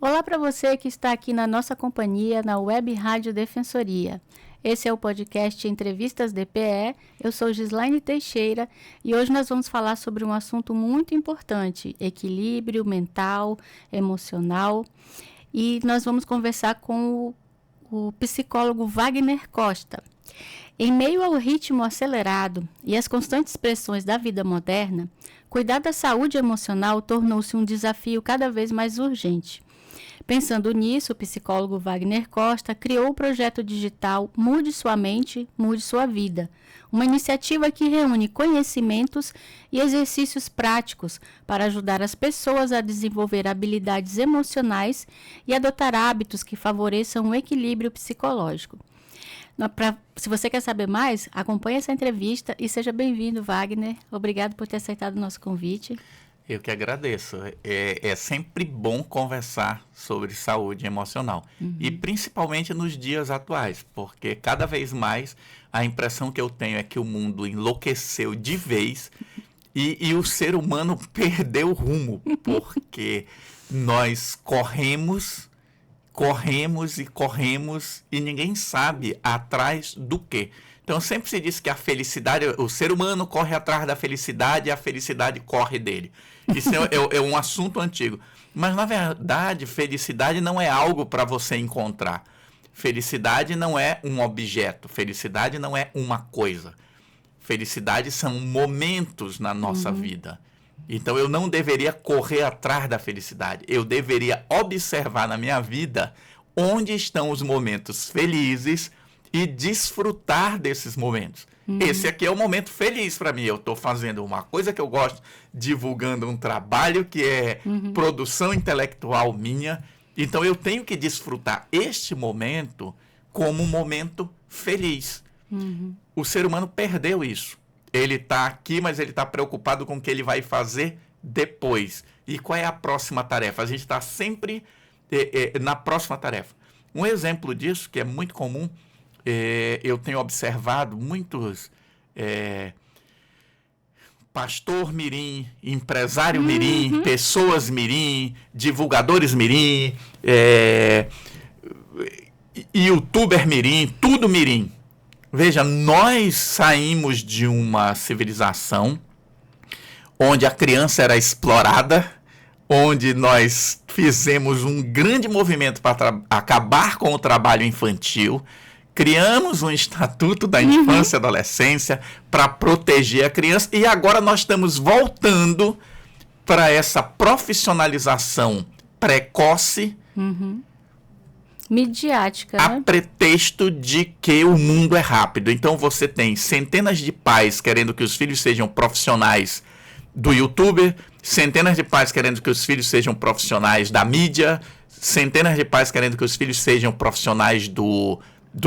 Olá para você que está aqui na nossa companhia na Web Rádio Defensoria. Esse é o podcast Entrevistas DPE. Eu sou Gislaine Teixeira e hoje nós vamos falar sobre um assunto muito importante, equilíbrio mental, emocional. E nós vamos conversar com o psicólogo Wagner Costa. Em meio ao ritmo acelerado e às constantes pressões da vida moderna, cuidar da saúde emocional tornou-se um desafio cada vez mais urgente. Pensando nisso, o psicólogo Wagner Costa criou o projeto digital Mude Sua Mente, Mude Sua Vida, uma iniciativa que reúne conhecimentos e exercícios práticos para ajudar as pessoas a desenvolver habilidades emocionais e adotar hábitos que favoreçam o equilíbrio psicológico. Se você quer saber mais, acompanhe essa entrevista e seja bem-vindo, Wagner. Obrigado por ter aceitado o nosso convite. Eu que agradeço. É sempre bom conversar sobre saúde emocional. E principalmente nos dias atuais, porque cada vez mais a impressão que eu tenho é que o mundo enlouqueceu de vez e o ser humano perdeu o rumo, porque nós corremos e ninguém sabe atrás do quê. Então sempre se diz que a felicidade, o ser humano corre atrás da felicidade e a felicidade corre dele. Isso é um assunto antigo. Mas na verdade, felicidade não é algo para você encontrar. Felicidade não é um objeto, felicidade não é uma coisa. Felicidade são momentos na nossa vida. Então eu não deveria correr atrás da felicidade. Eu deveria observar na minha vida onde estão os momentos felizes e desfrutar desses momentos. Esse aqui é o momento feliz para mim. Eu estou fazendo uma coisa que eu gosto, divulgando um trabalho que é produção intelectual minha. Então eu tenho que desfrutar este momento como um momento feliz. O ser humano perdeu isso. Ele está aqui, mas ele está preocupado com o que ele vai fazer depois. E qual é a próxima tarefa? A gente está sempre na próxima tarefa. Um exemplo disso, que é muito comum, eu tenho observado muitos pastor mirim, empresário mirim, pessoas mirim, divulgadores mirim, youtuber mirim, tudo mirim. Veja, nós saímos de uma civilização onde a criança era explorada, onde nós fizemos um grande movimento para acabar com o trabalho infantil, criamos um estatuto da infância e adolescência para proteger a criança e agora nós estamos voltando para essa profissionalização precoce, midiática, a né? pretexto de que o mundo é rápido. Então você tem centenas de pais querendo que os filhos sejam profissionais do YouTube, centenas de pais querendo que os filhos sejam profissionais da mídia, centenas de pais querendo que os filhos sejam profissionais do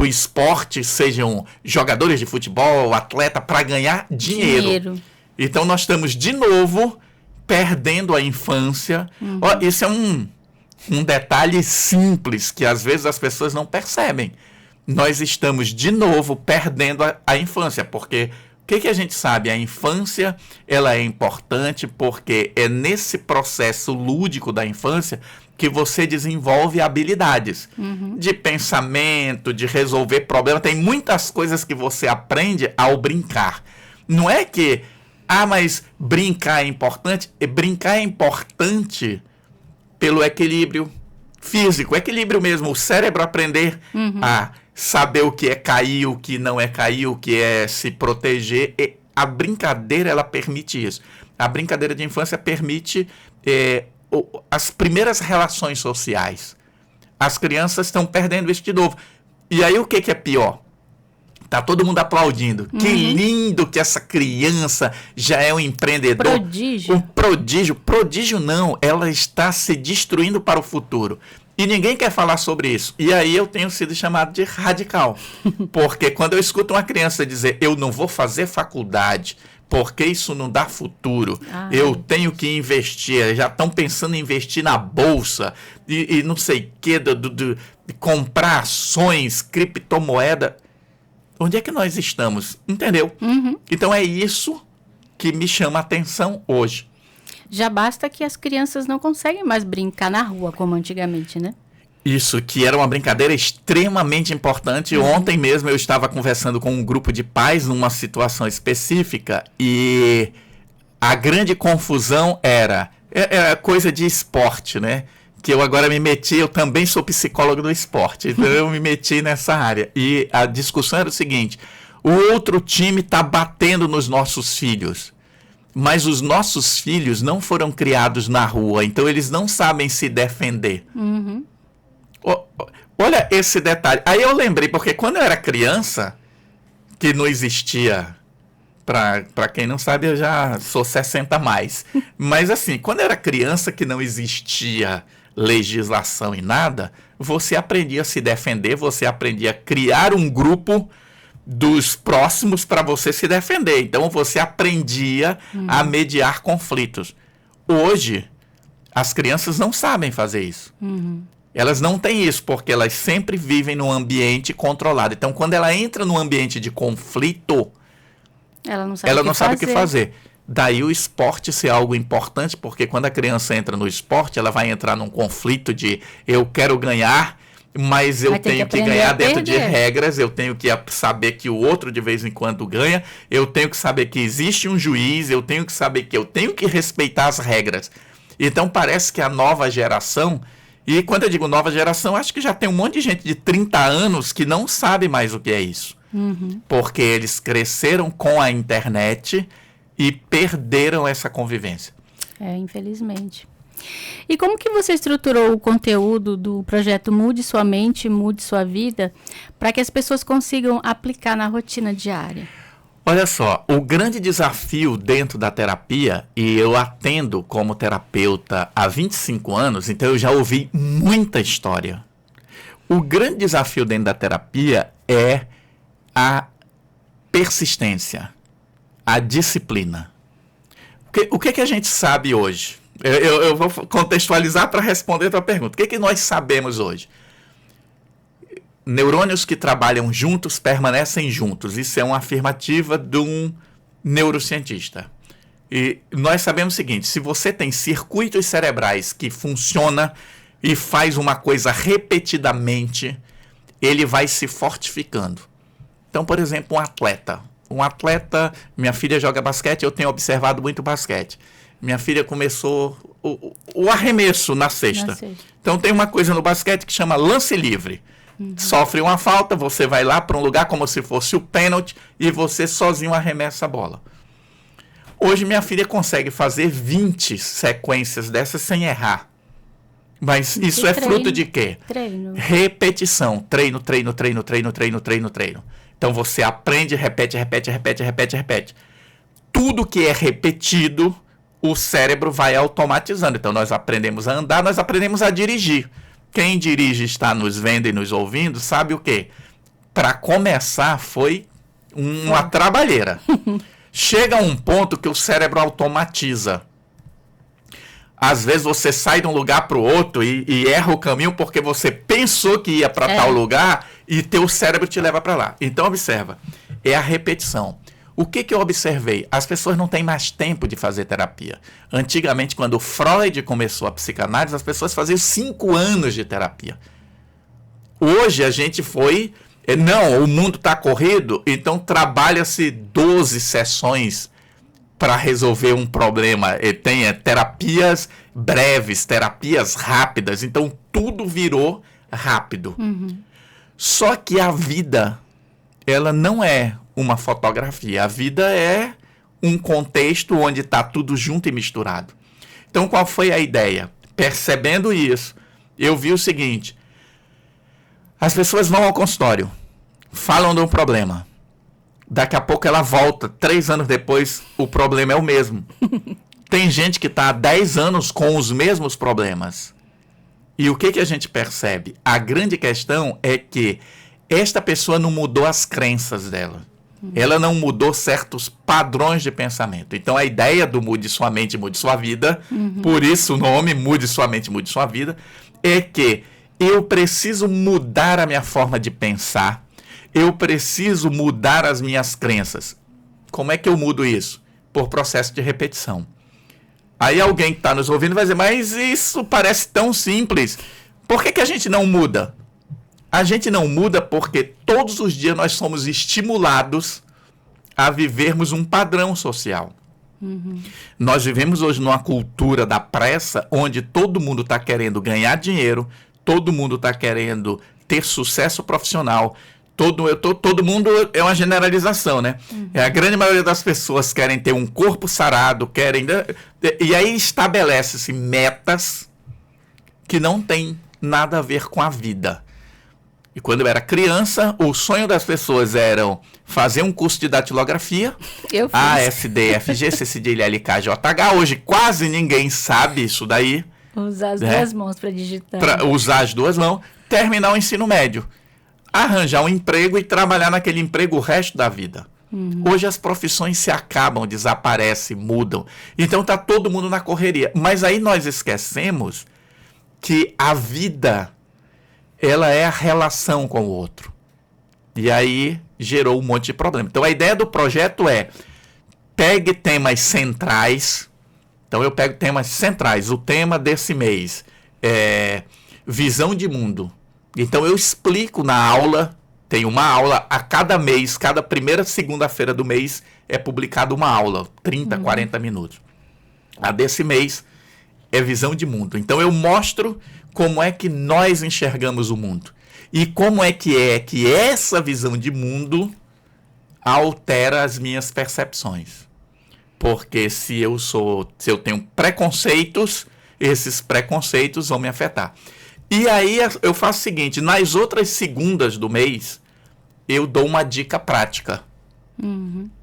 esporte, sejam jogadores de futebol, atleta, para ganhar dinheiro. Então nós estamos de novo perdendo a infância. Esse é um detalhe simples que às vezes as pessoas não percebem. Nós estamos de novo perdendo a infância, porque o que a gente sabe? A infância ela é importante porque é nesse processo lúdico da infância que você desenvolve habilidades de pensamento, de resolver problemas. Tem muitas coisas que você aprende ao brincar. Não é que, mas brincar é importante. Brincar é importante pelo equilíbrio físico, equilíbrio mesmo, o cérebro aprender a saber o que é cair, o que não é cair, o que é se proteger. E a brincadeira, ela permite isso. A brincadeira de infância permite as primeiras relações sociais. As crianças estão perdendo isso de novo. E aí o que é pior? Tá todo mundo aplaudindo. Que lindo que essa criança já é um empreendedor. Prodígio. Um prodígio. Prodígio não, ela está se destruindo para o futuro. E ninguém quer falar sobre isso. E aí eu tenho sido chamado de radical. Porque quando eu escuto uma criança dizer, eu não vou fazer faculdade, porque isso não dá futuro, eu tenho que investir, já estão pensando em investir na bolsa, e não sei o que, de comprar ações, criptomoeda. Onde é que nós estamos? Entendeu? Então é isso que me chama a atenção hoje. Já basta que as crianças não conseguem mais brincar na rua como antigamente, né? Isso, que era uma brincadeira extremamente importante. Ontem mesmo eu estava conversando com um grupo de pais numa situação específica e a grande confusão era coisa de esporte, né? Que eu agora me meti, eu também sou psicólogo do esporte, então eu me meti nessa área. E a discussão era o seguinte: o outro time está batendo nos nossos filhos, mas os nossos filhos não foram criados na rua, então eles não sabem se defender. Uhum. Olha esse detalhe. Aí eu lembrei, porque quando eu era criança, que não existia, para quem não sabe, eu já sou 60 a mais. Mas assim, quando eu era criança, que não existia legislação e nada, você aprendia a se defender, você aprendia a criar um grupo dos próximos para você se defender. Então você aprendia a mediar conflitos. Hoje, as crianças não sabem fazer isso. Elas não têm isso, porque elas sempre vivem num ambiente controlado. Então, quando ela entra num ambiente de conflito, ela não sabe, o que fazer. Daí o esporte ser algo importante, porque quando a criança entra no esporte, ela vai entrar num conflito de eu quero ganhar, mas eu tenho que ganhar dentro de regras, eu tenho que saber que o outro de vez em quando ganha, eu tenho que saber que existe um juiz, eu tenho que saber que eu tenho que respeitar as regras. Então, parece que a nova geração... E quando eu digo nova geração, acho que já tem um monte de gente de 30 anos que não sabe mais o que é isso. Porque eles cresceram com a internet e perderam essa convivência. Infelizmente. E como que você estruturou o conteúdo do projeto Mude Sua Mente, Mude Sua Vida, para que as pessoas consigam aplicar na rotina diária? Olha só, o grande desafio dentro da terapia, e eu atendo como terapeuta há 25 anos, então eu já ouvi muita história. O grande desafio dentro da terapia é a persistência, a disciplina. O que a gente sabe hoje? Eu vou contextualizar para responder a tua pergunta. O que nós sabemos hoje? Neurônios que trabalham juntos permanecem juntos. Isso é uma afirmativa de um neurocientista. E nós sabemos o seguinte: se você tem circuitos cerebrais que funcionam e faz uma coisa repetidamente, ele vai se fortificando. Então, por exemplo, um atleta, minha filha joga basquete, eu tenho observado muito basquete. Minha filha começou o arremesso na cesta. Então tem uma coisa no basquete que chama lance livre. Sofre uma falta, você vai lá para um lugar como se fosse o pênalti e você sozinho arremessa a bola. Hoje minha filha consegue fazer 20 sequências dessas sem errar. Mas isso é fruto de quê? Treino. Repetição. Treino. Então você aprende, repete. Tudo que é repetido, o cérebro vai automatizando. Então nós aprendemos a andar, nós aprendemos a dirigir. Quem dirige está nos vendo e nos ouvindo, sabe o quê? Para começar, foi uma trabalheira. Chega a um ponto que o cérebro automatiza. Às vezes você sai de um lugar para o outro e erra o caminho porque você pensou que ia para tal lugar e teu cérebro te leva para lá. Então, observa, é a repetição. O que eu observei? As pessoas não têm mais tempo de fazer terapia. Antigamente, quando Freud começou a psicanálise, as pessoas faziam 5 anos de terapia. Hoje a gente foi... Não, o mundo está corrido, então trabalha-se 12 sessões para resolver um problema. Tem terapias breves, terapias rápidas, então tudo virou rápido. Só que a vida, ela não é uma fotografia. A vida é um contexto onde está tudo junto e misturado. Então, qual foi a ideia? Percebendo isso, eu vi o seguinte: as pessoas vão ao consultório, falam de um problema. Daqui a pouco ela volta, 3 anos depois, o problema é o mesmo. Tem gente que está há 10 anos com os mesmos problemas. E o que a gente percebe? A grande questão é que esta pessoa não mudou as crenças dela. Ela não mudou certos padrões de pensamento. Então, a ideia do Mude Sua Mente, Mude Sua Vida, por isso o nome Mude Sua Mente, Mude Sua Vida, é que eu preciso mudar a minha forma de pensar, eu preciso mudar as minhas crenças. Como é que eu mudo isso? Por processo de repetição. Aí alguém que está nos ouvindo vai dizer, mas isso parece tão simples. Por que a gente não muda? A gente não muda porque todos os dias nós somos estimulados a vivermos um padrão social. Nós vivemos hoje numa cultura da pressa, onde todo mundo está querendo ganhar dinheiro, todo mundo está querendo ter sucesso profissional, todo mundo é uma generalização, né? A grande maioria das pessoas querem ter um corpo sarado, e aí estabelece-se metas que não têm nada a ver com a vida. E quando eu era criança, o sonho das pessoas era fazer um curso de datilografia, A, S, D, F, G, C, C, D, L, L, K, J, H. Hoje quase ninguém sabe isso daí. Usar as duas mãos para digitar. Para usar as duas mãos, terminar o ensino médio, arranjar um emprego e trabalhar naquele emprego o resto da vida. Hoje as profissões se acabam, desaparecem, mudam. Então está todo mundo na correria. Mas aí nós esquecemos que a vida, ela é a relação com o outro. E aí gerou um monte de problema. Então a ideia do projeto é: pegue temas centrais. Então eu pego temas centrais. O tema desse mês é visão de mundo. Então eu explico na aula, tem uma aula a cada mês, cada primeira segunda-feira do mês é publicada uma aula, 30, 40 minutos. A desse mês é visão de mundo. Então eu mostro como é que nós enxergamos o mundo. E como é que essa visão de mundo altera as minhas percepções. Porque se eu tenho preconceitos, esses preconceitos vão me afetar. E aí eu faço o seguinte: nas outras segundas do mês, eu dou uma dica prática.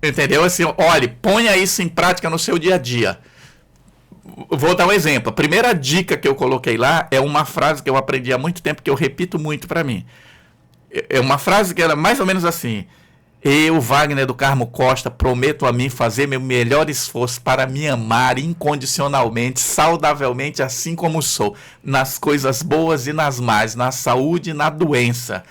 Entendeu? Assim, olha, ponha isso em prática no seu dia a dia. Vou dar um exemplo. A primeira dica que eu coloquei lá é uma frase que eu aprendi há muito tempo, que eu repito muito para mim. É uma frase que era mais ou menos assim: eu, Wagner do Carmo Costa, prometo a mim fazer meu melhor esforço para me amar incondicionalmente, saudavelmente, assim como sou, nas coisas boas e nas más, na saúde e na doença.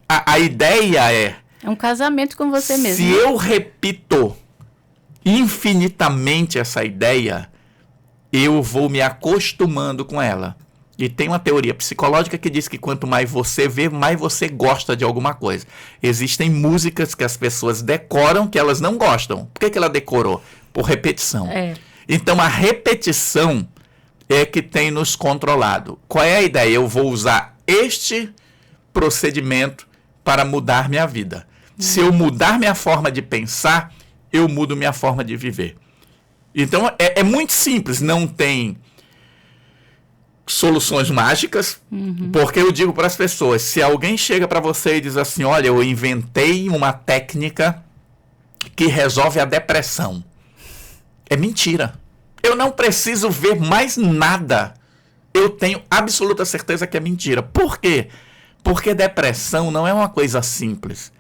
A ideia é um casamento com você mesmo. Se eu repito infinitamente essa ideia, eu vou me acostumando com ela. E tem uma teoria psicológica que diz que quanto mais você vê, mais você gosta de alguma coisa. Existem músicas que as pessoas decoram que elas não gostam. Por que ela decorou? Por repetição. Então a repetição é que tem nos controlado. Qual é a ideia? Eu vou usar este procedimento para mudar minha vida. Se eu mudar minha forma de pensar, eu mudo minha forma de viver. Então é muito simples, não tem soluções mágicas, porque eu digo para as pessoas: se alguém chega para você e diz assim, olha, eu inventei uma técnica que resolve a depressão, é mentira. Eu não preciso ver mais nada. Eu tenho absoluta certeza que é mentira. Por quê? Porque depressão não é uma coisa simples.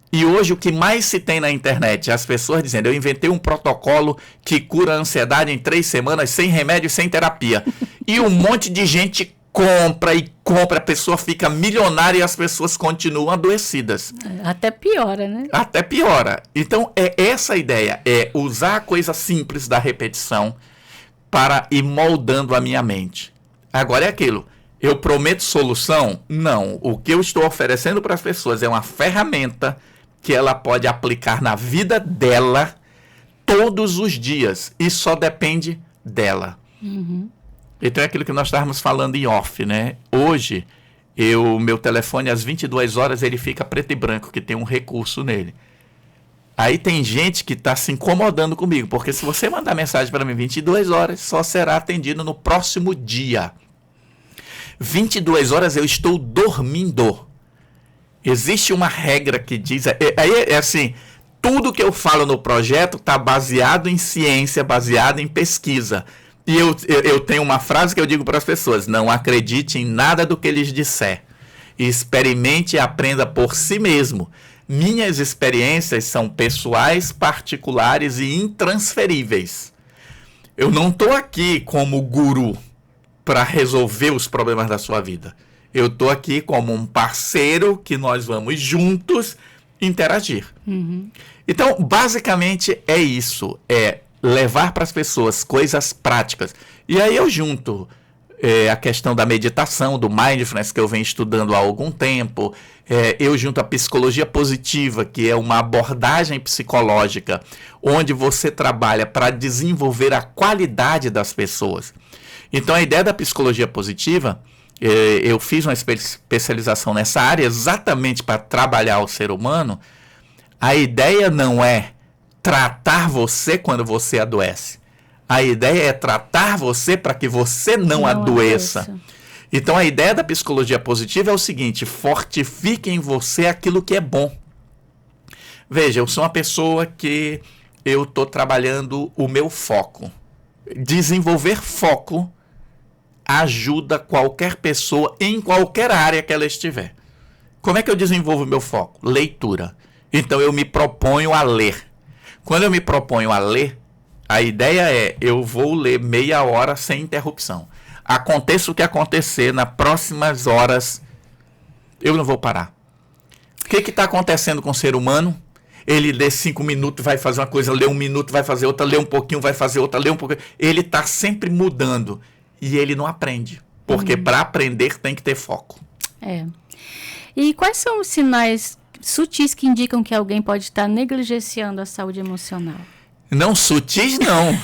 E hoje o que mais se tem na internet é as pessoas dizendo: eu inventei um protocolo que cura a ansiedade em 3 semanas, sem remédio, sem terapia. E um monte de gente compra e compra, a pessoa fica milionária e as pessoas continuam adoecidas. Até piora, né? Até piora. Então é essa a ideia, é usar a coisa simples da repetição para ir moldando a minha mente. Agora é aquilo: eu prometo solução? Não. O que eu estou oferecendo para as pessoas é uma ferramenta que ela pode aplicar na vida dela todos os dias. E só depende dela. Então é aquilo que nós estávamos falando em off, né? Hoje, meu telefone às 22 horas ele fica preto e branco, que tem um recurso nele. Aí tem gente que está se incomodando comigo, porque se você mandar mensagem para mim 22 horas, só será atendido no próximo dia. 22 horas eu estou dormindo. Existe uma regra que diz... É assim, tudo que eu falo no projeto está baseado em ciência, baseado em pesquisa. E eu tenho uma frase que eu digo para as pessoas: não acredite em nada do que lhes disser. Experimente e aprenda por si mesmo. Minhas experiências são pessoais, particulares e intransferíveis. Eu não estou aqui como guru para resolver os problemas da sua vida. Eu estou aqui como um parceiro que nós vamos juntos interagir. Então, basicamente é isso. levar para as pessoas coisas práticas. E aí eu junto a questão da meditação, do mindfulness, que eu venho estudando há algum tempo. Eu junto a psicologia positiva, que é uma abordagem psicológica, onde você trabalha para desenvolver a qualidade das pessoas. Então, a ideia da psicologia positiva, eu fiz uma especialização nessa área exatamente para trabalhar o ser humano. A ideia não é tratar você quando você adoece. A ideia é tratar você para que você não adoeça. Então, a ideia da psicologia positiva é o seguinte: fortifique em você aquilo que é bom. Veja, eu sou uma pessoa que eu estou trabalhando o meu foco. Desenvolver foco ajuda qualquer pessoa em qualquer área que ela estiver. Como é que eu desenvolvo o meu foco? Leitura. Então, eu me proponho a ler. Quando eu me proponho a ler, a ideia é, eu vou ler meia hora sem interrupção. Aconteça o que acontecer, nas próximas horas, eu não vou parar. O que está acontecendo com o ser humano? Ele lê 5 minutos, vai fazer uma coisa, lê 1 minuto, vai fazer outra, lê um pouquinho, vai fazer outra, lê um pouquinho. Ele está sempre mudando e ele não aprende. Porque para aprender tem que ter foco. E quais são os sinais sutis que indicam que alguém pode estar negligenciando a saúde emocional? Não, sutis não.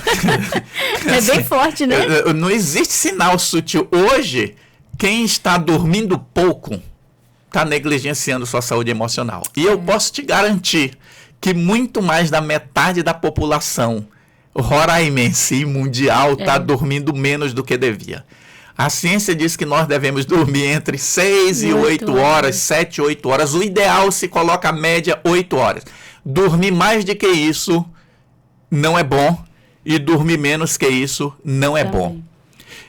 É bem forte, né? Não existe sinal sutil. Hoje, quem está dormindo pouco está negligenciando sua saúde emocional. E eu posso te garantir que muito mais da metade da população roraimense e mundial está dormindo menos do que devia. A ciência diz que nós devemos dormir entre 6 e 8 horas, 7, 8 horas. O ideal se coloca a média 8 horas. Dormir mais do que isso não é bom, e dormir menos que isso não é bom.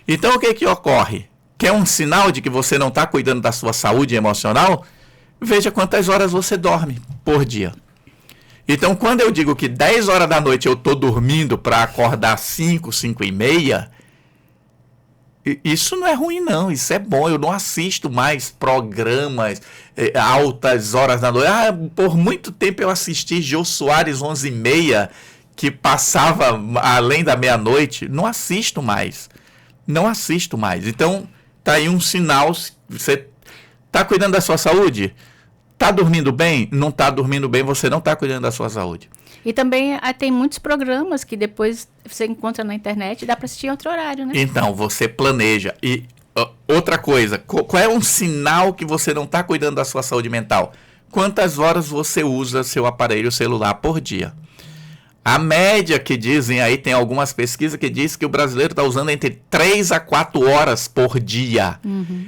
Então, o que ocorre? Quer um sinal de que você não está cuidando da sua saúde emocional? Veja quantas horas você dorme por dia. Então, quando eu digo que 10 horas da noite eu estou dormindo para acordar 5, 5 e meia, isso não é ruim não, isso é bom. Eu não assisto mais programas altas horas da noite. Por muito tempo eu assisti Jô Soares 11h30, que passava além da meia-noite. Não assisto mais. Não assisto mais. Então, tá aí um sinal. Você tá cuidando da sua saúde? Tá dormindo bem? Não tá dormindo bem, você não tá cuidando da sua saúde. E também tem muitos programas que depois você encontra na internet e dá para assistir em outro horário, né? Então, você planeja. E outra coisa, qual é um sinal que você não está cuidando da sua saúde mental? Quantas horas você usa seu aparelho celular por dia? A média que dizem aí, tem algumas pesquisas que dizem que o brasileiro está usando entre 3 a 4 horas por dia.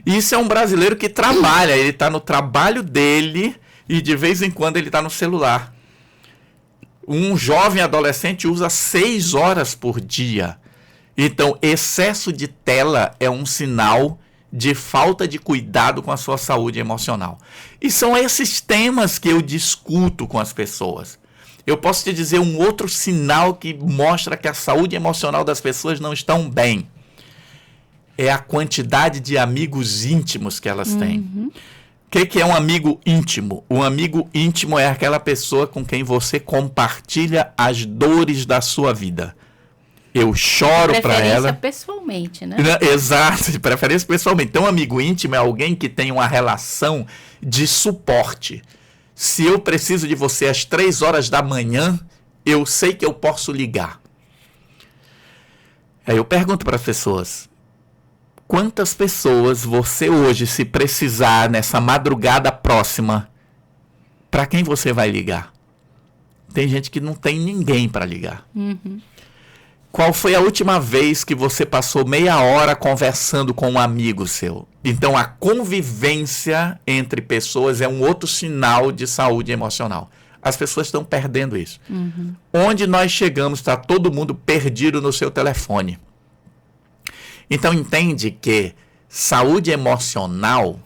Isso é um brasileiro que trabalha, ele está no trabalho dele e de vez em quando ele está no celular. Um jovem adolescente usa 6 horas por dia. Então, excesso de tela é um sinal de falta de cuidado com a sua saúde emocional. E são esses temas que eu discuto com as pessoas. Eu posso te dizer um outro sinal que mostra que a saúde emocional das pessoas não estão bem. É a quantidade de amigos íntimos que elas têm. O que é um amigo íntimo? Um amigo íntimo é aquela pessoa com quem você compartilha as dores da sua vida. Eu choro para ela. Preferência pessoalmente, né? Exato, de preferência pessoalmente. Então, um amigo íntimo é alguém que tem uma relação de suporte. Se eu preciso de você às 3 horas da manhã, eu sei que eu posso ligar. Aí eu pergunto para as pessoas: quantas pessoas você hoje, se precisar nessa madrugada próxima, para quem você vai ligar? Tem gente que não tem ninguém para ligar. Qual foi a última vez que você passou meia hora conversando com um amigo seu? Então, a convivência entre pessoas é um outro sinal de saúde emocional. As pessoas estão perdendo isso. Onde nós chegamos, está todo mundo perdido no seu telefone. Então, entende que saúde emocional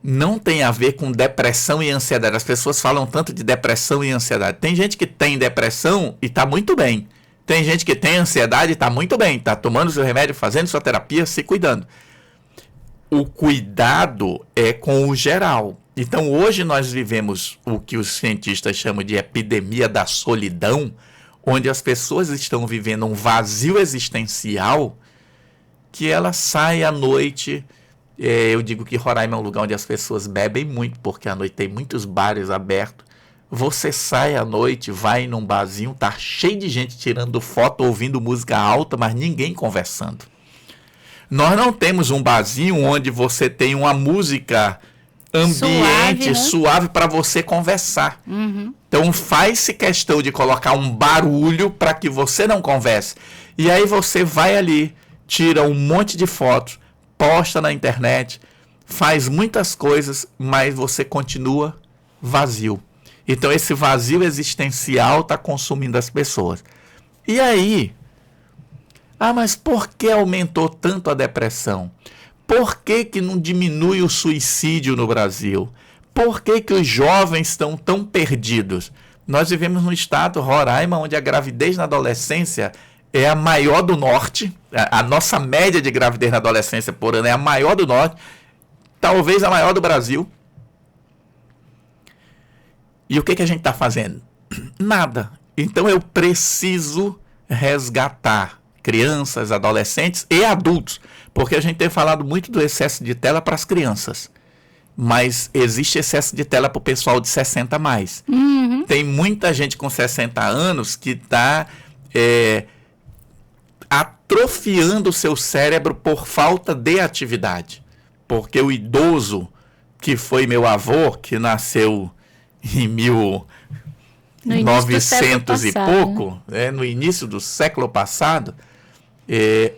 não tem a ver com depressão e ansiedade. As pessoas falam tanto de depressão e ansiedade. Tem gente que tem depressão e está muito bem. Tem gente que tem ansiedade e está muito bem. Está tomando seu remédio, fazendo sua terapia, se cuidando. O cuidado é com o geral. Então, hoje nós vivemos o que os cientistas chamam de epidemia da solidão, onde as pessoas estão vivendo um vazio existencial, que ela sai à noite. Eu digo que Roraima é um lugar onde as pessoas bebem muito, porque à noite tem muitos bares abertos. Você sai à noite, vai num barzinho, tá cheio de gente tirando foto, ouvindo música alta, mas ninguém conversando. Nós não temos um barzinho onde você tem uma música ambiente, suave, para você conversar. Então faz-se questão de colocar um barulho para que você não converse. E aí você vai ali, tira um monte de fotos, posta na internet, faz muitas coisas, mas você continua vazio. Então esse vazio existencial está consumindo as pessoas. E aí, mas por que aumentou tanto a depressão? Por que não diminui o suicídio no Brasil? Por que os jovens estão tão perdidos? Nós vivemos no estado Roraima, onde a gravidez na adolescência é a maior do norte. A nossa média de gravidez na adolescência por ano é a maior do norte, talvez a maior do Brasil. E o que a gente está fazendo? Nada. Então eu preciso resgatar crianças, adolescentes e adultos, porque a gente tem falado muito do excesso de tela para as crianças, mas existe excesso de tela para o pessoal de 60 a mais. Tem muita gente com 60 anos que está atrofiando o seu cérebro por falta de atividade, porque o idoso, que foi meu avô, que nasceu em 1900 e pouco, no início do século passado,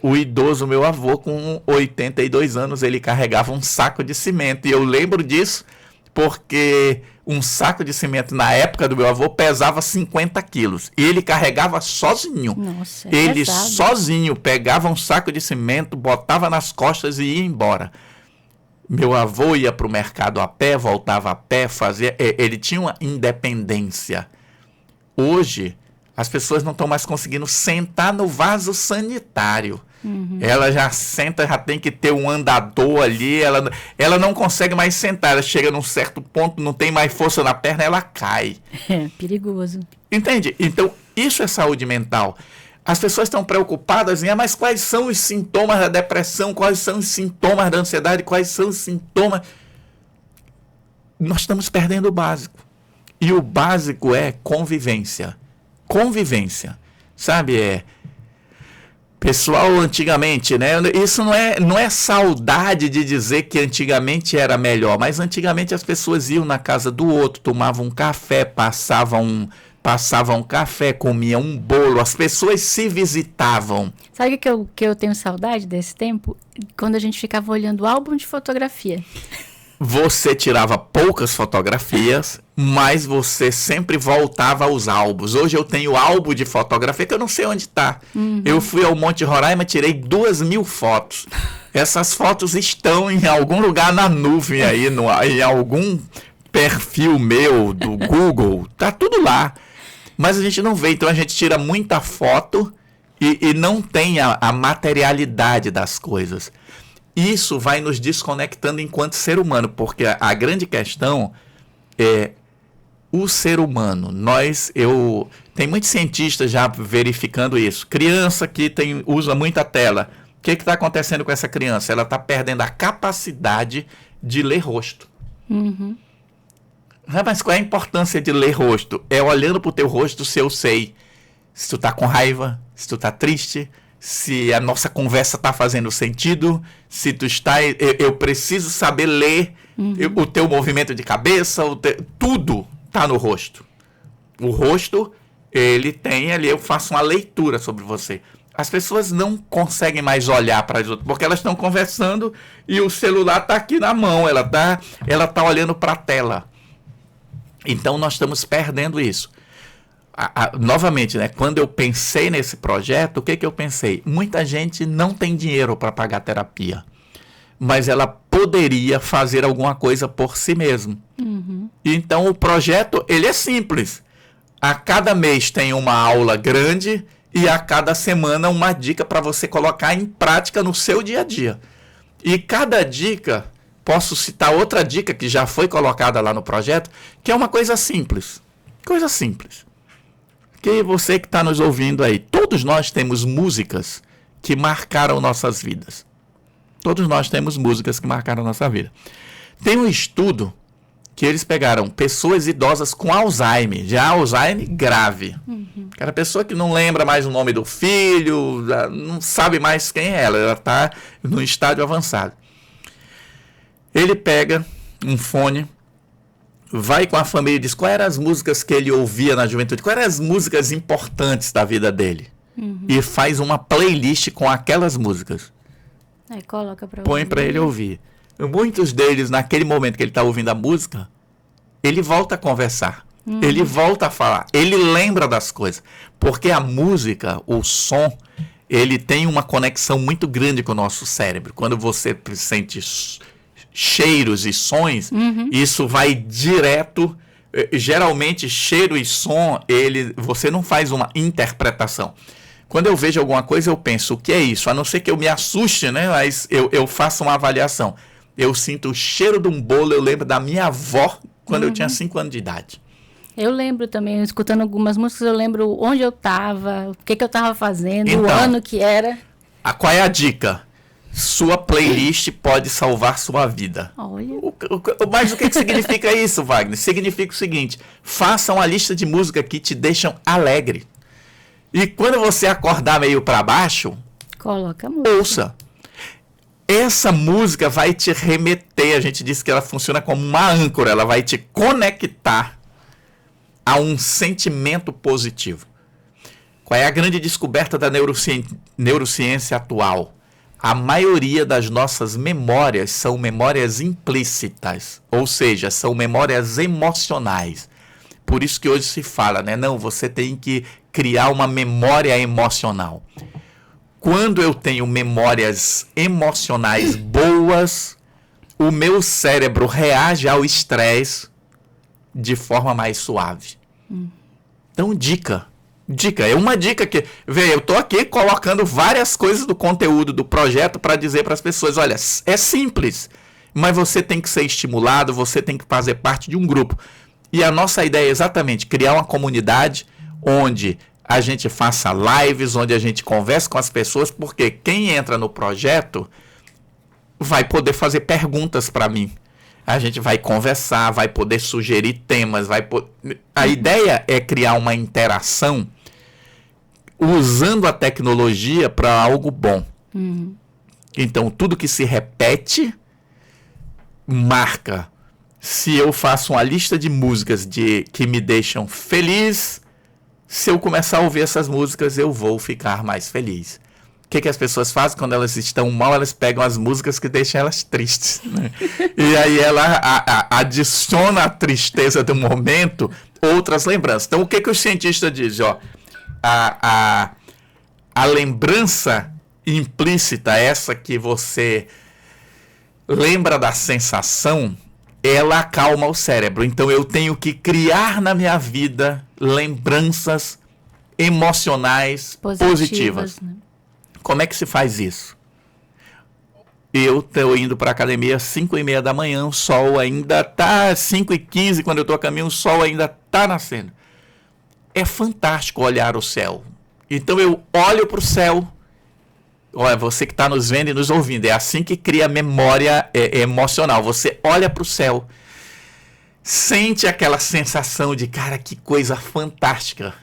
o idoso, meu avô, com 82 anos, ele carregava um saco de cimento. E eu lembro disso porque um saco de cimento, na época do meu avô, pesava 50 quilos. E ele carregava sozinho. Nossa, ele pesado. Sozinho pegava um saco de cimento, botava nas costas e ia embora. Meu avô ia para o mercado a pé, voltava a pé, fazia. Ele tinha uma independência. Hoje, as pessoas não estão mais conseguindo sentar no vaso sanitário. Ela já senta, já tem que ter um andador ali. Ela não consegue mais sentar. Ela chega num certo ponto, não tem mais força na perna, ela cai. É perigoso. Entende? Então, isso é saúde mental. As pessoas estão preocupadas em, mas quais são os sintomas da depressão? Quais são os sintomas da ansiedade? Quais são os sintomas? Nós estamos perdendo o básico. E o básico é convivência. Convivência. Sabe, pessoal, antigamente, né? Isso não é saudade de dizer que antigamente era melhor, mas antigamente as pessoas iam na casa do outro, tomavam um café, passavam um café, comiam um bolo, as pessoas se visitavam. Sabe que eu tenho saudade desse tempo? Quando a gente ficava olhando o álbum de fotografia. Você tirava poucas fotografias, mas você sempre voltava aos álbuns. Hoje eu tenho álbum de fotografia que eu não sei onde está. Eu fui ao Monte Roraima, tirei 2.000 fotos. Essas fotos estão em algum lugar na nuvem aí, em algum perfil meu do Google. Tá tudo lá. Mas a gente não vê, então a gente tira muita foto e não tem a materialidade das coisas. Isso vai nos desconectando enquanto ser humano, porque a grande questão é o ser humano. Tem muitos cientistas já verificando isso. Criança que usa muita tela. O que está acontecendo com essa criança? Ela está perdendo a capacidade de ler rosto. Mas qual é a importância de ler rosto? É olhando para o teu rosto se eu sei se tu está com raiva, se tu está triste, se a nossa conversa está fazendo sentido, se tu está... Eu preciso saber ler o teu movimento de cabeça, tudo está no rosto. O rosto, ele tem ali, eu faço uma leitura sobre você. As pessoas não conseguem mais olhar para as outras, porque elas estão conversando e o celular está aqui na mão, ela tá olhando para a tela. Então, nós estamos perdendo isso. Novamente, né, quando eu pensei nesse projeto, o que eu pensei? Muita gente não tem dinheiro para pagar terapia, mas ela poderia fazer alguma coisa por si mesmo. Então, o projeto, ele é simples. A cada mês tem uma aula grande e a cada semana uma dica para você colocar em prática no seu dia a dia. E cada dica, posso citar outra dica que já foi colocada lá no projeto, que é uma coisa simples. Coisa simples. Que você que está nos ouvindo aí, todos nós temos músicas que marcaram nossas vidas. Todos nós temos músicas que marcaram nossa vida. Tem um estudo que eles pegaram pessoas idosas com Alzheimer, já Alzheimer grave. Aquela pessoa que não lembra mais o nome do filho, não sabe mais quem é ela está no estádio avançado. Ele pega um fone, vai com a família e diz quais eram as músicas que ele ouvia na juventude, quais eram as músicas importantes da vida dele. E faz uma playlist com aquelas músicas. Aí coloca pra põe para ele ouvir. Muitos deles, naquele momento que ele está ouvindo a música, ele volta a conversar. Ele volta a falar. Ele lembra das coisas. Porque a música, o som, ele tem uma conexão muito grande com o nosso cérebro. Quando você sente cheiros e sons, isso vai direto. Geralmente, cheiro e som, você não faz uma interpretação. Quando eu vejo alguma coisa, eu penso, o que é isso? A não ser que eu me assuste, né? Mas eu faço uma avaliação. Eu sinto o cheiro de um bolo, eu lembro da minha avó quando eu tinha 5 anos de idade. Eu lembro também, escutando algumas músicas, eu lembro onde eu estava, o que eu estava fazendo, então, o ano que era. Qual é a dica? Sua playlist pode salvar sua vida. Olha. Mas o que significa isso, Wagner? Significa o seguinte, faça uma lista de música que te deixam alegre. E quando você acordar meio para baixo, coloca a música. Ouça. Essa música vai te remeter, a gente disse que ela funciona como uma âncora, ela vai te conectar a um sentimento positivo. Qual é a grande descoberta da neurociência atual? A maioria das nossas memórias são memórias implícitas, ou seja, são memórias emocionais. Por isso que hoje se fala, né? Não, você tem que criar uma memória emocional. Quando eu tenho memórias emocionais boas, o meu cérebro reage ao estresse de forma mais suave. Então, dica, é uma dica que, eu tô aqui colocando várias coisas do conteúdo do projeto para dizer para as pessoas, olha, é simples, mas você tem que ser estimulado, você tem que fazer parte de um grupo. E a nossa ideia é exatamente criar uma comunidade onde a gente faça lives, onde a gente converse com as pessoas, porque quem entra no projeto vai poder fazer perguntas para mim. A gente vai conversar, vai poder sugerir temas, a ideia é criar uma interação usando a tecnologia para algo bom. Então, tudo que se repete marca. Se eu faço uma lista de músicas que me deixam feliz, se eu começar a ouvir essas músicas, eu vou ficar mais feliz. O que as pessoas fazem quando elas estão mal? Elas pegam as músicas que deixam elas tristes, né? E aí ela adiciona à tristeza do momento outras lembranças. Então, o que os cientistas dizem? A lembrança implícita, essa que você lembra da sensação, ela acalma o cérebro. Então, eu tenho que criar na minha vida lembranças emocionais positivas. Né? Como é que se faz isso? Eu estou indo para a academia às 5h30 da manhã, o sol ainda está 5h15, quando eu estou a caminho, o sol ainda está nascendo. É fantástico olhar o céu. Então eu olho para o céu. Olha, você que está nos vendo e nos ouvindo, é assim que cria memória emocional. Você olha para o céu, sente aquela sensação de, cara, que coisa fantástica.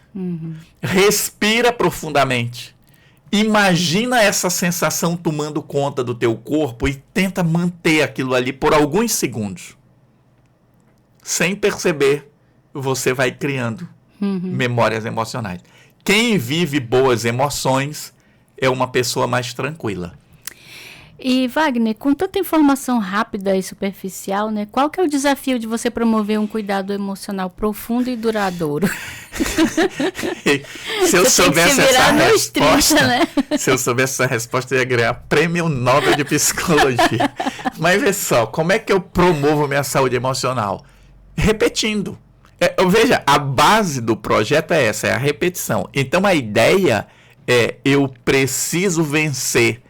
Respira profundamente. Imagina essa sensação tomando conta do teu corpo e tenta manter aquilo ali por alguns segundos. Sem perceber, você vai criando memórias emocionais. Quem vive boas emoções é uma pessoa mais tranquila. E, Wagner, com tanta informação rápida e superficial, né, qual que é o desafio de você promover um cuidado emocional profundo e duradouro? Se eu soubesse essa resposta, 30, né? Se eu soubesse essa resposta, eu ia ganhar Prêmio Nobel de Psicologia. Mas vê só, como é que eu promovo minha saúde emocional? Repetindo. Veja, a base do projeto é essa, é a repetição. Então a ideia é, eu preciso vencer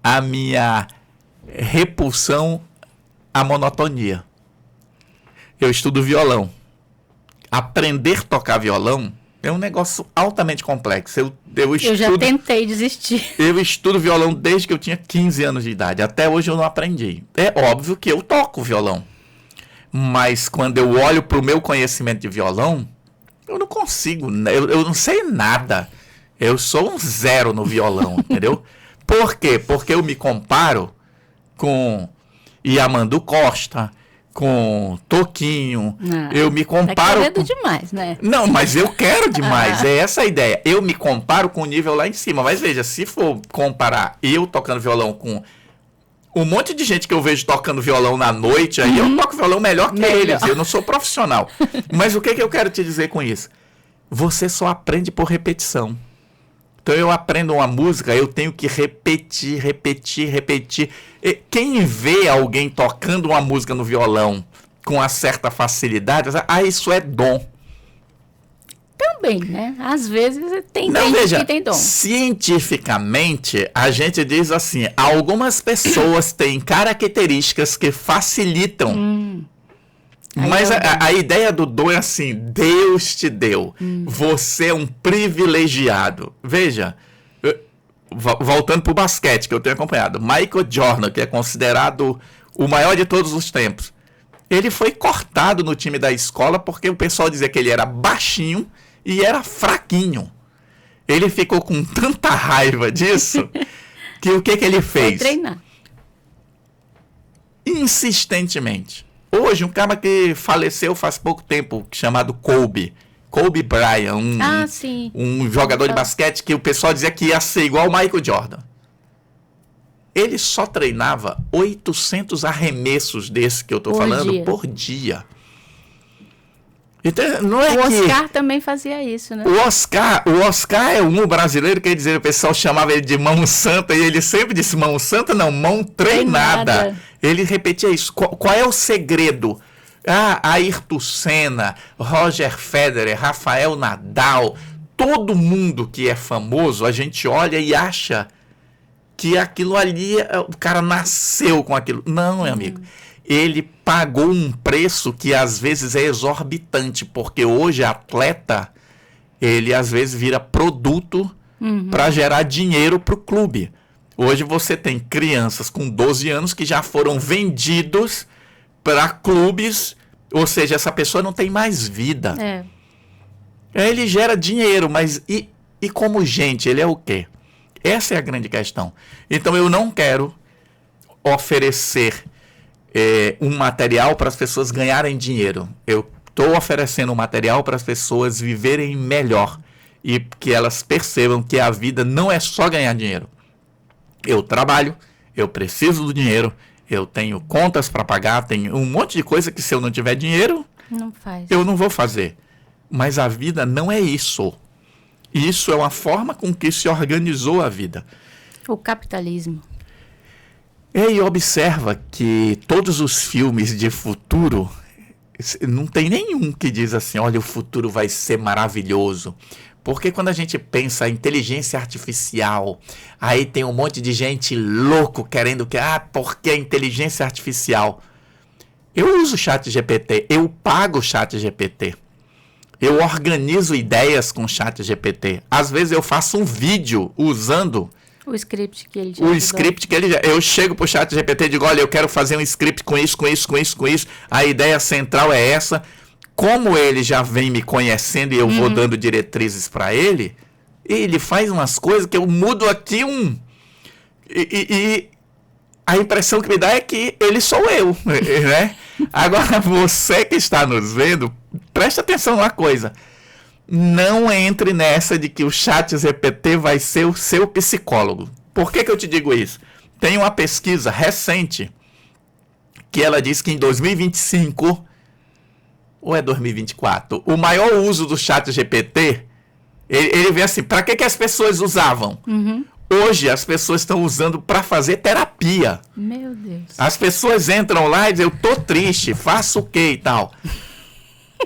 a minha repulsão à monotonia. Eu estudo violão. Aprender a tocar violão É um negócio altamente complexo. Eu já tentei desistir. Eu estudo violão desde que eu tinha 15 anos de idade. Até hoje eu não aprendi. É óbvio que eu toco violão. Mas quando eu olho para o meu conhecimento de violão, eu não consigo. Eu não sei nada. Eu sou um zero no violão, entendeu? Por quê? Porque eu me comparo com Yamandu Costa, com Toquinho, eu me comparo... Tá querendo demais, né? Não, mas eu quero demais, é essa a ideia. Eu me comparo com o nível lá em cima, mas veja, se for comparar eu tocando violão com um monte de gente que eu vejo tocando violão na noite, aí eu toco violão melhor que eles, eu não sou profissional. Mas o que eu quero te dizer com isso? Você só aprende por repetição. Então eu aprendo uma música, eu tenho que repetir. E quem vê alguém tocando uma música no violão com uma certa facilidade, isso é dom. Também, né? Às vezes tem gente que tem dom. Cientificamente, a gente diz assim, algumas pessoas têm características que facilitam. Mas a ideia do dom é assim, Deus te deu, você é um privilegiado. Veja, voltando para o basquete que eu tenho acompanhado, Michael Jordan, que é considerado o maior de todos os tempos, ele foi cortado no time da escola porque o pessoal dizia que ele era baixinho e era fraquinho. Ele ficou com tanta raiva disso que o que ele fez? Foi treinar. Insistentemente. Hoje, um cara que faleceu faz pouco tempo, chamado Kobe Bryant, um jogador de basquete que o pessoal dizia que ia ser igual ao Michael Jordan. Ele só treinava 800 arremessos desse que eu estou falando por dia. Então, não é o Oscar também fazia isso, né? O Oscar é um brasileiro, quer dizer, o pessoal chamava ele de mão santa, e ele sempre disse mão santa, não, mão treinada. Ele repetia isso. Qual é o segredo? Ayrton Senna, Roger Federer, Rafael Nadal, todo mundo que é famoso, a gente olha e acha que aquilo ali, o cara nasceu com aquilo. Não, meu amigo. Ele pagou um preço que às vezes é exorbitante, porque hoje atleta, ele às vezes vira produto para gerar dinheiro para o clube. Hoje você tem crianças com 12 anos que já foram vendidos para clubes, ou seja, essa pessoa não tem mais vida. Ele gera dinheiro, mas e como gente, ele é o quê? Essa é a grande questão. Então eu não quero oferecer um material para as pessoas ganharem dinheiro. Eu estou oferecendo um material para as pessoas viverem melhor e que elas percebam que a vida não é só ganhar dinheiro. Eu trabalho, eu preciso do dinheiro, eu tenho contas para pagar, tenho um monte de coisa que se eu não tiver dinheiro, eu não vou fazer. Mas a vida não é isso. Isso é uma forma com que se organizou a vida. O capitalismo. E observa que todos os filmes de futuro, não tem nenhum que diz assim, olha, o futuro vai ser maravilhoso. Porque quando a gente pensa em inteligência artificial, aí tem um monte de gente louco querendo que, porque a inteligência artificial. Eu uso o ChatGPT, eu pago o ChatGPT. Eu organizo ideias com o ChatGPT. Às vezes eu faço um vídeo usando o script que ele já eu chego pro ChatGPT e digo, olha, eu quero fazer um script com isso. A ideia central é essa. Como ele já vem me conhecendo e eu vou dando diretrizes para ele, ele faz umas coisas que eu mudo aqui e a impressão que me dá é que ele sou eu, né? Agora, você que está nos vendo, preste atenção numa coisa. Não entre nessa de que o ChatGPT vai ser o seu psicólogo. Por que eu te digo isso? Tem uma pesquisa recente que ela diz que em 2025, ou é 2024, o maior uso do ChatGPT, ele vê assim, para que as pessoas usavam? Hoje as pessoas estão usando para fazer terapia. Meu Deus. As pessoas entram lá e dizem, eu tô triste, faço o quê e tal.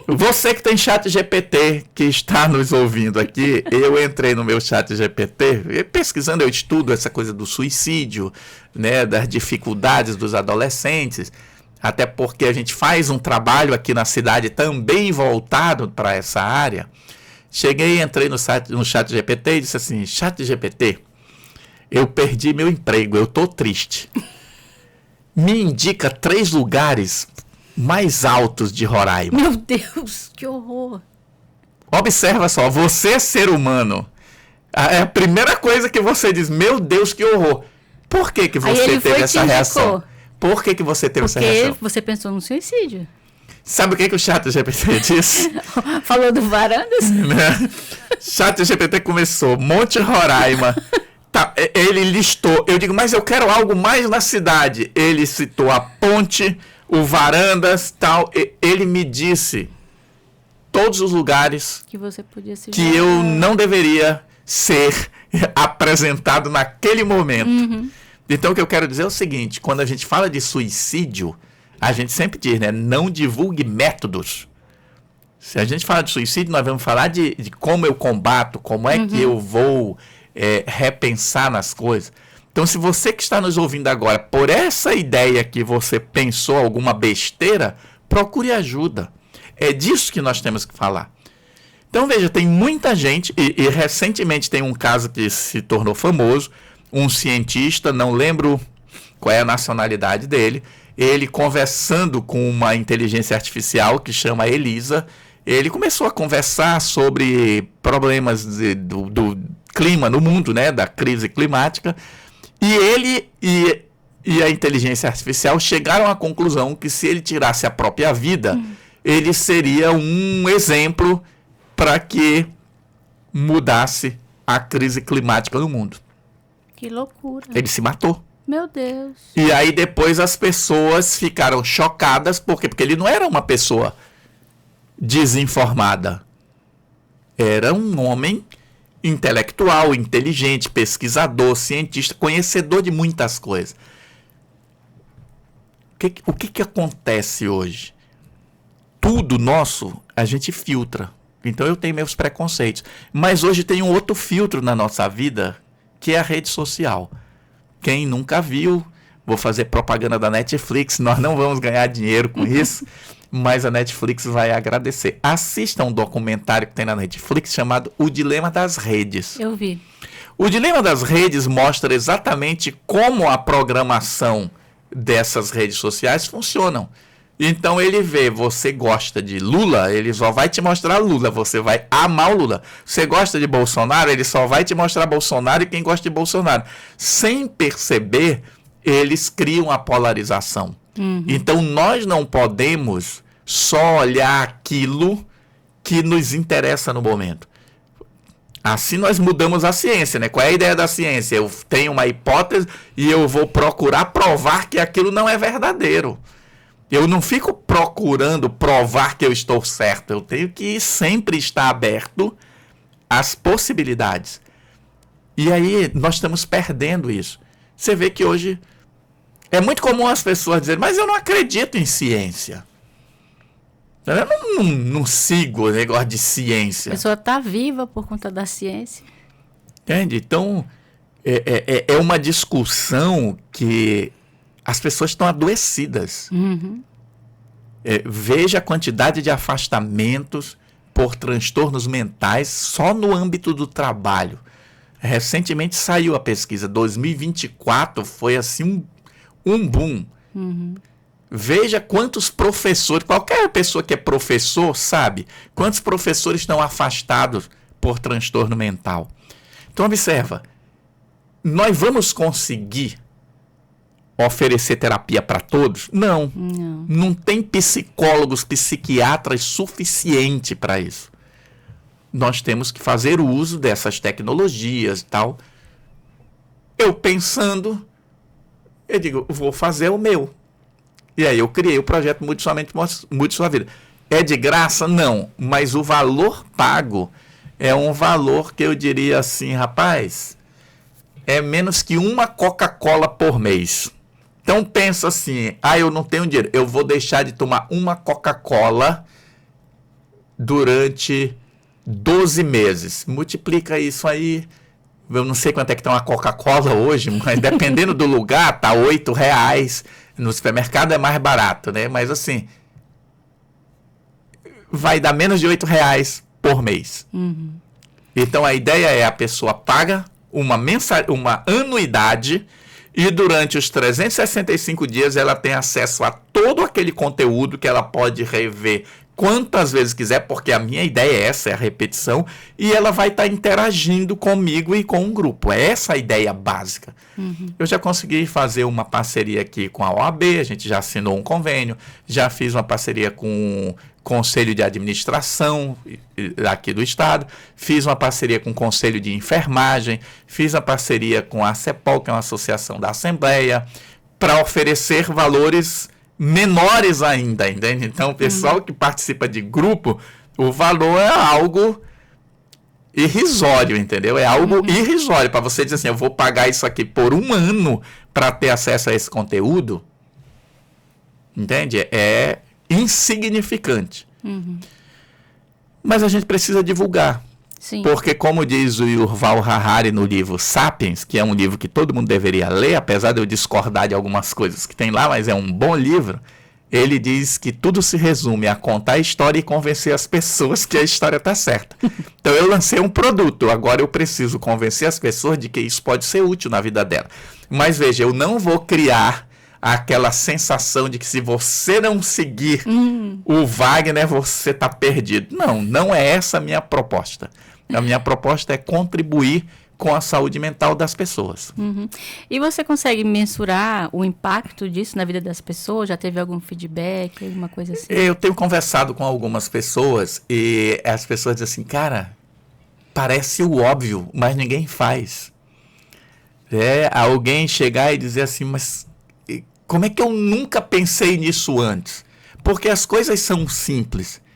Você que tem ChatGPT, que está nos ouvindo aqui, eu entrei no meu ChatGPT, pesquisando, eu estudo essa coisa do suicídio, né, das dificuldades dos adolescentes, até porque a gente faz um trabalho aqui na cidade também voltado para essa área. Cheguei, entrei no chat GPT e disse assim, chat GPT, eu perdi meu emprego, eu tô triste. Me indica 3 lugares mais altos de Roraima. Meu Deus, que horror. Observa só, você ser humano, é a primeira coisa que você diz, meu Deus, que horror. Por que que você teve essa reação? Por que que você teve essa reação? Porque você pensou no suicídio. Sabe o que o chat GPT disse? Falou do Varandas? Chat GPT começou, Monte Roraima. Tá, ele listou, eu digo, mas eu quero algo mais na cidade. Ele citou a ponte, o Varandas, tal. Ele me disse todos os lugares que você podia se que eu não deveria ser apresentado naquele momento. Uhum. Então o que eu quero dizer é o seguinte, quando a gente fala de suicídio, a gente sempre diz, né, não divulgue métodos. Se a gente fala de suicídio, nós vamos falar de como eu combato, como é que eu vou repensar nas coisas. Então, se você que está nos ouvindo agora, por essa ideia que você pensou alguma besteira, procure ajuda. É disso que nós temos que falar. Então, veja, tem muita gente, e recentemente tem um caso que se tornou famoso, um cientista, não lembro qual é a nacionalidade dele, ele conversando com uma inteligência artificial que chama Elisa, ele começou a conversar sobre problemas do clima no mundo, né, da crise climática, e ele e a inteligência artificial chegaram à conclusão que se ele tirasse a própria vida, ele seria um exemplo para que mudasse a crise climática no mundo. Que loucura. Ele se matou. Meu Deus. E aí depois as pessoas ficaram chocadas, por quê? Porque ele não era uma pessoa desinformada. Era um homem intelectual, inteligente, pesquisador, cientista, conhecedor de muitas coisas. O que acontece hoje? Tudo nosso a gente filtra. Então eu tenho meus preconceitos. Mas hoje tem um outro filtro na nossa vida, que é a rede social. Quem nunca viu, vou fazer propaganda da Netflix, nós não vamos ganhar dinheiro com isso, mas a Netflix vai agradecer. Assista um documentário que tem na Netflix chamado O Dilema das Redes. Eu vi. O Dilema das Redes mostra exatamente como a programação dessas redes sociais funcionam. Então ele vê, você gosta de Lula, ele só vai te mostrar Lula, você vai amar o Lula. Você gosta de Bolsonaro, ele só vai te mostrar Bolsonaro e quem gosta de Bolsonaro. Sem perceber, eles criam a polarização. Então nós não podemos só olhar aquilo que nos interessa no momento. Assim nós mudamos a ciência, né? Qual é a ideia da ciência? Eu tenho uma hipótese e eu vou procurar provar que aquilo não é verdadeiro. Eu não fico procurando provar que eu estou certo. Eu tenho que sempre estar aberto às possibilidades. E aí nós estamos perdendo isso. Você vê que hoje é muito comum as pessoas dizerem, mas eu não acredito em ciência. Eu não sigo o negócio de ciência. A pessoa está viva por conta da ciência. Entende? Então, é uma discussão que as pessoas estão adoecidas. Veja a quantidade de afastamentos por transtornos mentais só no âmbito do trabalho. Recentemente saiu a pesquisa, 2024 foi assim um boom. Veja quantos professores, qualquer pessoa que é professor sabe, quantos professores estão afastados por transtorno mental. Então observa, nós vamos conseguir oferecer terapia para todos? Não. Não tem psicólogos, psiquiatras suficiente para isso. Nós temos que fazer uso dessas tecnologias e tal. Eu pensando, eu digo, vou fazer o meu. E aí eu criei o projeto Mude Sua Mente, Mude Sua Vida. É de graça? Não. Mas o valor pago é um valor que eu diria assim, rapaz, é menos que uma Coca-Cola por mês. Então pensa assim, eu não tenho dinheiro, eu vou deixar de tomar uma Coca-Cola durante 12 meses. Multiplica isso aí, eu não sei quanto é que está uma Coca-Cola hoje, mas dependendo do lugar, tá R$8. No supermercado é mais barato, né? Mas assim, vai dar menos de R$8 por mês. Então a ideia é a pessoa paga uma anuidade e durante os 365 dias ela tem acesso a todo aquele conteúdo que ela pode rever quantas vezes quiser, porque a minha ideia é essa, é a repetição, e ela vai estar interagindo comigo e com um grupo. É essa a ideia básica. Eu já consegui fazer uma parceria aqui com a OAB, a gente já assinou um convênio, já fiz uma parceria com o Conselho de Administração aqui do Estado, fiz uma parceria com o Conselho de Enfermagem, fiz uma parceria com a CEPOL, que é uma associação da Assembleia, para oferecer valores menores ainda, entende? Então, o pessoal que participa de grupo, o valor é algo irrisório, entendeu? É algo irrisório. Para você dizer assim, eu vou pagar isso aqui por um ano para ter acesso a esse conteúdo, entende? É insignificante. Mas a gente precisa divulgar. Sim. Porque, como diz o Yuval Harari no livro Sapiens, que é um livro que todo mundo deveria ler, apesar de eu discordar de algumas coisas que tem lá, mas é um bom livro, ele diz que tudo se resume a contar a história e convencer as pessoas que a história está certa. Então eu lancei um produto, agora eu preciso convencer as pessoas de que isso pode ser útil na vida dela. Mas veja, eu não vou criar aquela sensação de que se você não seguir o Wagner, você está perdido. Não, não é essa a minha proposta. A minha proposta é contribuir com a saúde mental das pessoas. E você consegue mensurar o impacto disso na vida das pessoas? Já teve algum feedback, alguma coisa assim? Eu tenho conversado com algumas pessoas e as pessoas dizem assim, cara, parece o óbvio, mas ninguém faz. Alguém chegar e dizer assim, mas como é que eu nunca pensei nisso antes? Porque as coisas são simples.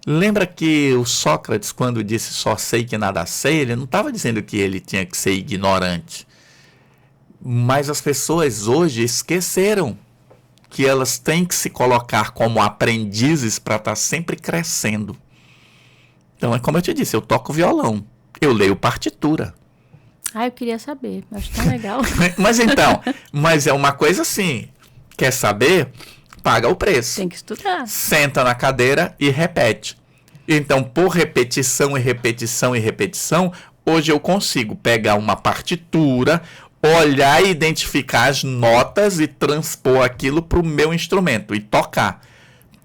Lembra que o Sócrates, quando disse só sei que nada sei, ele não estava dizendo que ele tinha que ser ignorante. Mas as pessoas hoje esqueceram que elas têm que se colocar como aprendizes para estar sempre crescendo. Então, é como eu te disse, eu toco violão, eu leio partitura. Eu queria saber, acho tão legal. mas é uma coisa assim, quer saber? Paga o preço. Tem que estudar. Senta na cadeira e repete. Então, por repetição e repetição e repetição, hoje eu consigo pegar uma partitura, olhar e identificar as notas e transpor aquilo para o meu instrumento e tocar.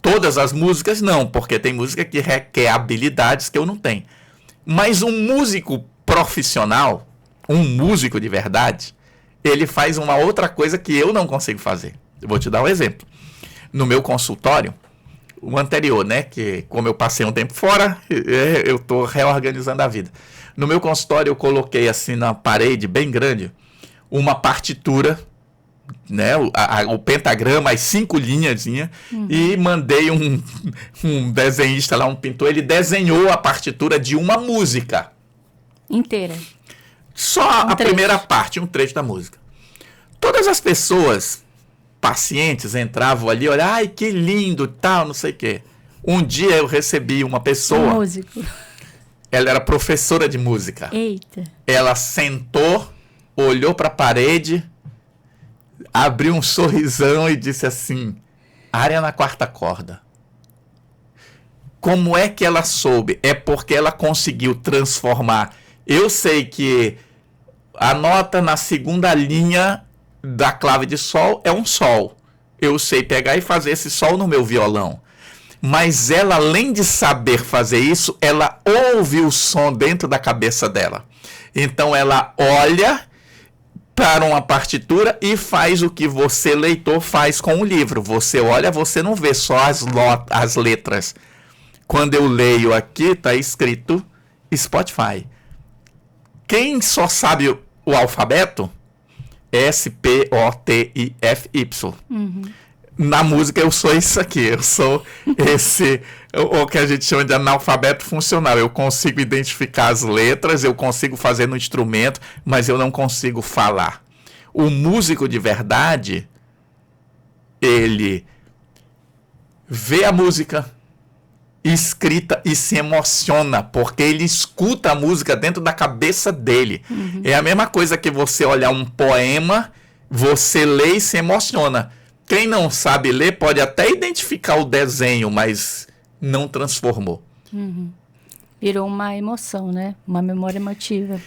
Todas as músicas não, porque tem música que requer habilidades que eu não tenho. Mas um músico profissional, um músico de verdade, ele faz uma outra coisa que eu não consigo fazer. Eu vou te dar um exemplo. No meu consultório, o anterior, né, que como eu passei um tempo fora, eu estou reorganizando a vida. No meu consultório eu coloquei assim na parede, bem grande, uma partitura, né, o pentagrama, as 5 linhazinhas, e mandei um desenhista lá, um pintor, ele desenhou a partitura de uma música. Inteira. Só a primeira parte, um trecho da música. Todas as pessoas pacientes entravam ali, olha, ai, que lindo, tal, não sei o quê. Um dia eu recebi uma pessoa... músico. Ela era professora de música. Eita. Ela sentou, olhou para a parede, abriu um sorrisão e disse assim, área na 4ª corda. Como é que ela soube? É porque ela conseguiu transformar. Eu sei que a nota na 2ª linha da clave de sol é um sol. Eu sei pegar e fazer esse sol no meu violão. Mas ela, além de saber fazer isso, ela ouve o som dentro da cabeça dela. Então ela olha para uma partitura e faz o que você, leitor, faz com o livro. Você olha, você não vê só as letras. Quando eu leio aqui, está escrito Spotify. Quem só sabe o alfabeto, S-P-O-T-I-F-Y. Na música eu sou isso aqui, eu sou o que a gente chama de analfabeto funcional. Eu consigo identificar as letras, eu consigo fazer no instrumento, mas eu não consigo falar. O músico de verdade, ele vê a música escrita e se emociona, porque ele escuta a música dentro da cabeça dele. É a mesma coisa que você olhar um poema, você lê e se emociona. Quem não sabe ler pode até identificar o desenho, mas não transformou. Virou uma emoção, né? Uma memória emotiva.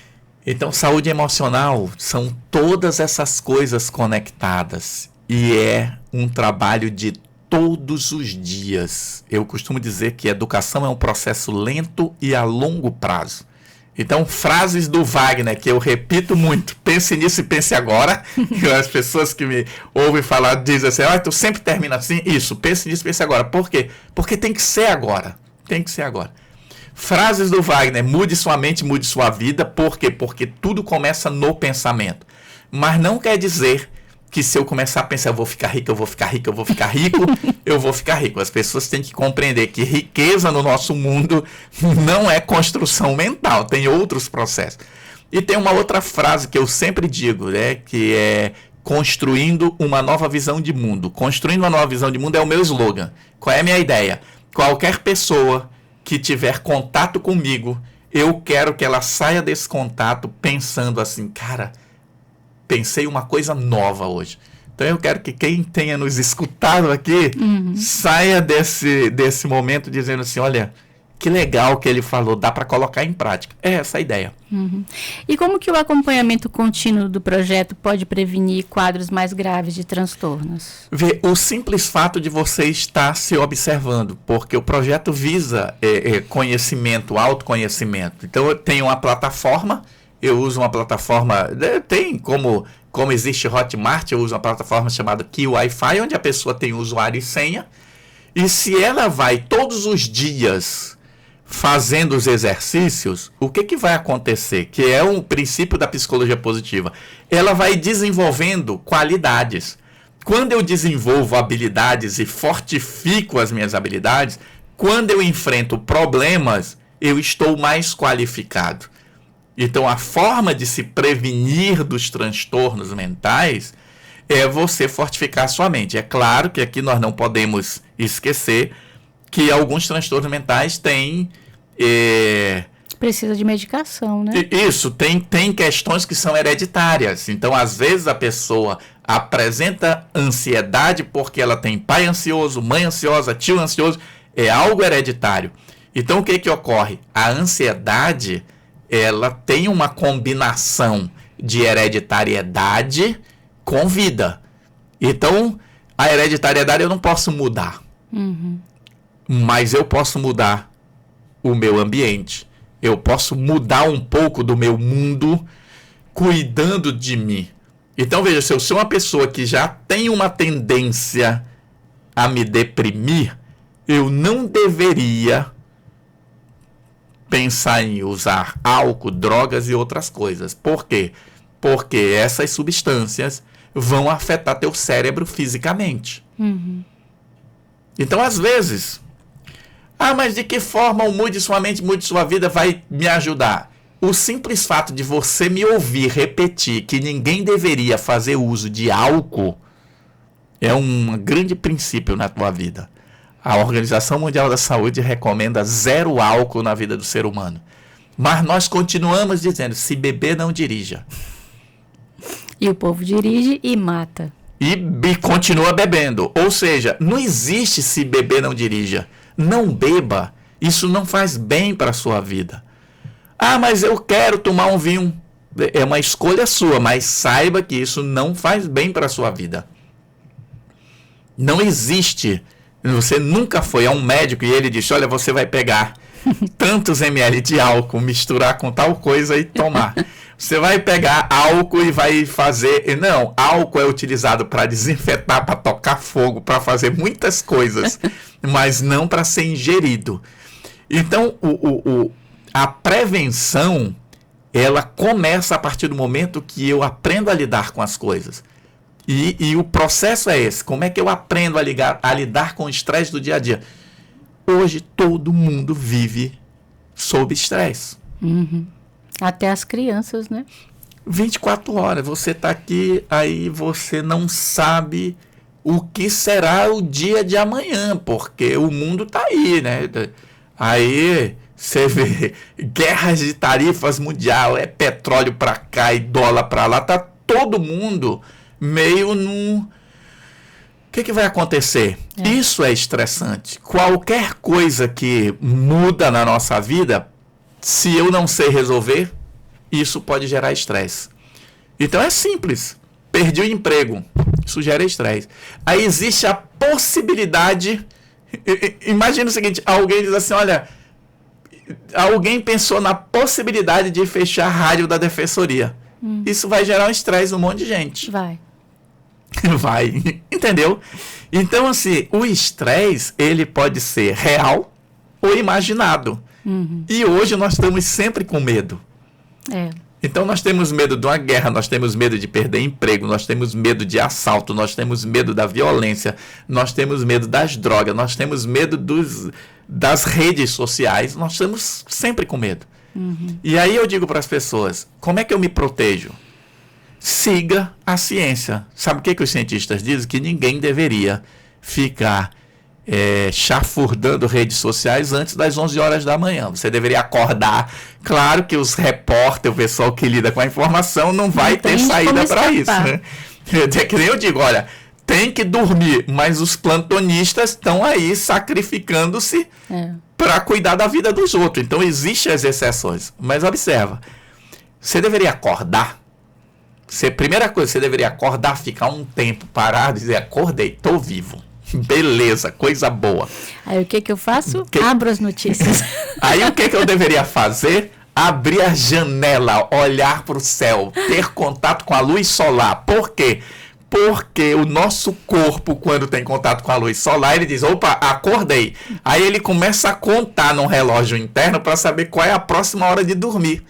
Então, saúde emocional são todas essas coisas conectadas. E é um trabalho de todos os dias. Eu costumo dizer que educação é um processo lento e a longo prazo. Então, frases do Wagner, que eu repito muito, pense nisso e pense agora. As pessoas que me ouvem falar dizem assim, tu sempre termina assim. Isso, pense nisso e pense agora. Por quê? Porque tem que ser agora. Tem que ser agora. Frases do Wagner, mude sua mente, mude sua vida. Por quê? Porque tudo começa no pensamento. Mas não quer dizer que se eu começar a pensar, eu vou ficar rico, eu vou ficar rico, eu vou ficar rico, eu vou ficar rico. As pessoas têm que compreender que riqueza no nosso mundo não é construção mental, tem outros processos. E tem uma outra frase que eu sempre digo, né, que é construindo uma nova visão de mundo. Construindo uma nova visão de mundo é o meu slogan. Qual é a minha ideia? Qualquer pessoa que tiver contato comigo, eu quero que ela saia desse contato pensando assim, cara, pensei uma coisa nova hoje. Então eu quero que quem tenha nos escutado aqui saia desse momento dizendo assim, olha, que legal que ele falou, dá para colocar em prática. É essa a ideia. E como que o acompanhamento contínuo do projeto pode prevenir quadros mais graves de transtornos? Vê, o simples fato de você estar se observando, porque o projeto visa conhecimento, autoconhecimento. Então eu tenho uma plataforma, eu uso uma plataforma, tem como existe Hotmart, eu uso uma plataforma chamada Key Wi-Fi, onde a pessoa tem usuário e senha, e se ela vai todos os dias fazendo os exercícios, o que vai acontecer? Que é um princípio da psicologia positiva. Ela vai desenvolvendo qualidades. Quando eu desenvolvo habilidades e fortifico as minhas habilidades, quando eu enfrento problemas, eu estou mais qualificado. Então, a forma de se prevenir dos transtornos mentais é você fortificar a sua mente. É claro que aqui nós não podemos esquecer que alguns transtornos mentais têm... Precisa de medicação, né? Isso, tem questões que são hereditárias. Então, às vezes, a pessoa apresenta ansiedade porque ela tem pai ansioso, mãe ansiosa, tio ansioso. É algo hereditário. Então, o que ocorre? A ansiedade... ela tem uma combinação de hereditariedade com vida. Então, a hereditariedade eu não posso mudar. Mas eu posso mudar o meu ambiente. Eu posso mudar um pouco do meu mundo cuidando de mim. Então, veja, se eu sou uma pessoa que já tem uma tendência a me deprimir, eu não deveria pensar em usar álcool, drogas e outras coisas. Por quê? Porque essas substâncias vão afetar teu cérebro fisicamente. Então, às vezes, mas de que forma o Mude Sua Mente, Mude Sua Vida vai me ajudar? O simples fato de você me ouvir repetir que ninguém deveria fazer uso de álcool é um grande princípio na tua vida. A Organização Mundial da Saúde recomenda 0 álcool na vida do ser humano. Mas nós continuamos dizendo, se beber, não dirija. E o povo dirige e mata. E continua bebendo. Ou seja, não existe se beber, não dirija. Não beba. Isso não faz bem para a sua vida. Mas eu quero tomar um vinho. É uma escolha sua, mas saiba que isso não faz bem para a sua vida. Não existe... Você nunca foi a um médico e ele disse, olha, você vai pegar tantos ml de álcool, misturar com tal coisa e tomar. Você vai pegar álcool e vai fazer... Não, álcool é utilizado para desinfetar, para tocar fogo, para fazer muitas coisas, mas não para ser ingerido. Então, a prevenção, ela começa a partir do momento que eu aprendo a lidar com as coisas. E o processo é esse. Como é que eu aprendo a lidar com o estresse do dia a dia? Hoje todo mundo vive sob estresse. Até as crianças, né? 24 horas. Você está aqui, aí você não sabe o que será o dia de amanhã, porque o mundo está aí, né? Aí você vê guerras de tarifas mundial, é petróleo para cá e dólar para lá, tá todo mundo... meio num... O que vai acontecer? Isso é estressante. Qualquer coisa que muda na nossa vida Se eu não sei resolver, isso pode gerar estresse. Então é simples. Perdi o emprego. Isso gera estresse. Aí existe a possibilidade... Imagina o seguinte, alguém diz assim, olha... Alguém pensou na possibilidade de fechar a rádio da defensoria. Isso vai gerar um estresse num monte de gente. Vai. Vai. Entendeu? Então, assim, o estresse, ele pode ser real ou imaginado. E hoje nós estamos sempre com medo. Então nós temos medo de uma guerra, nós temos medo de perder emprego, nós temos medo de assalto, nós temos medo da violência, nós temos medo das drogas, nós temos medo das redes sociais, nós estamos sempre com medo. E aí eu digo para as pessoas, como é que eu me protejo? Siga a ciência. Sabe o que os cientistas dizem? Que ninguém deveria ficar chafurdando redes sociais antes das 11 horas da manhã. Você deveria acordar. Claro que os repórteres, o pessoal que lida com a informação, não vai ter saída para isso. Né? É que nem eu digo, olha, tem que dormir, mas os plantonistas estão aí sacrificando-se para cuidar da vida dos outros. Então, existem as exceções. Mas observa, você deveria acordar. Primeira coisa, você deveria acordar, ficar um tempo parado e dizer, acordei, estou vivo. Beleza, coisa boa. Aí o que eu faço? Abro as notícias. Aí o que eu deveria fazer? Abrir a janela, olhar para o céu, ter contato com a luz solar. Por quê? Porque o nosso corpo, quando tem contato com a luz solar, ele diz, opa, acordei. Aí ele começa a contar num relógio interno para saber qual é a próxima hora de dormir.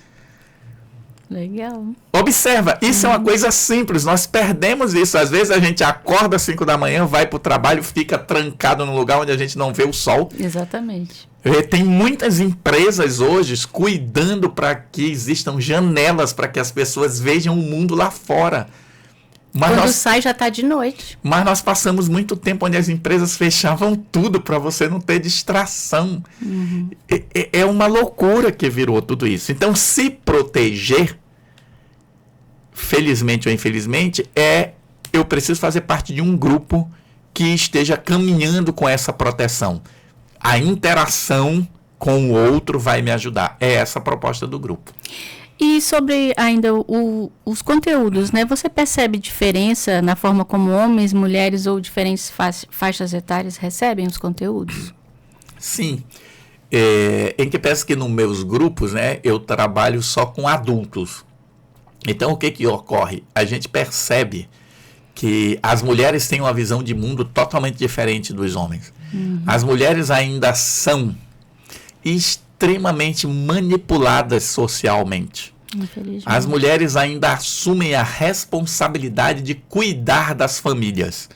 Legal. Observa, isso é uma coisa simples, nós perdemos isso. Às vezes a gente acorda às 5 da manhã, vai para o trabalho, fica trancado num lugar onde a gente não vê o sol. Exatamente. Tem muitas empresas hoje cuidando para que existam janelas para que as pessoas vejam o mundo lá fora. Mas quando sai já está de noite. Mas nós passamos muito tempo onde as empresas fechavam tudo para você não ter distração. É uma loucura que virou tudo isso. Então, se proteger, felizmente ou infelizmente, eu preciso fazer parte de um grupo que esteja caminhando com essa proteção. A interação com o outro vai me ajudar. É essa a proposta do grupo. E sobre ainda os conteúdos, né? Você percebe diferença na forma como homens, mulheres ou diferentes faixas etárias recebem os conteúdos? Sim. Em que peço que nos meus grupos, né, eu trabalho só com adultos. Então, o que ocorre? A gente percebe que as mulheres têm uma visão de mundo totalmente diferente dos homens. As mulheres ainda são extremamente manipuladas socialmente. As mulheres ainda assumem a responsabilidade de cuidar das famílias.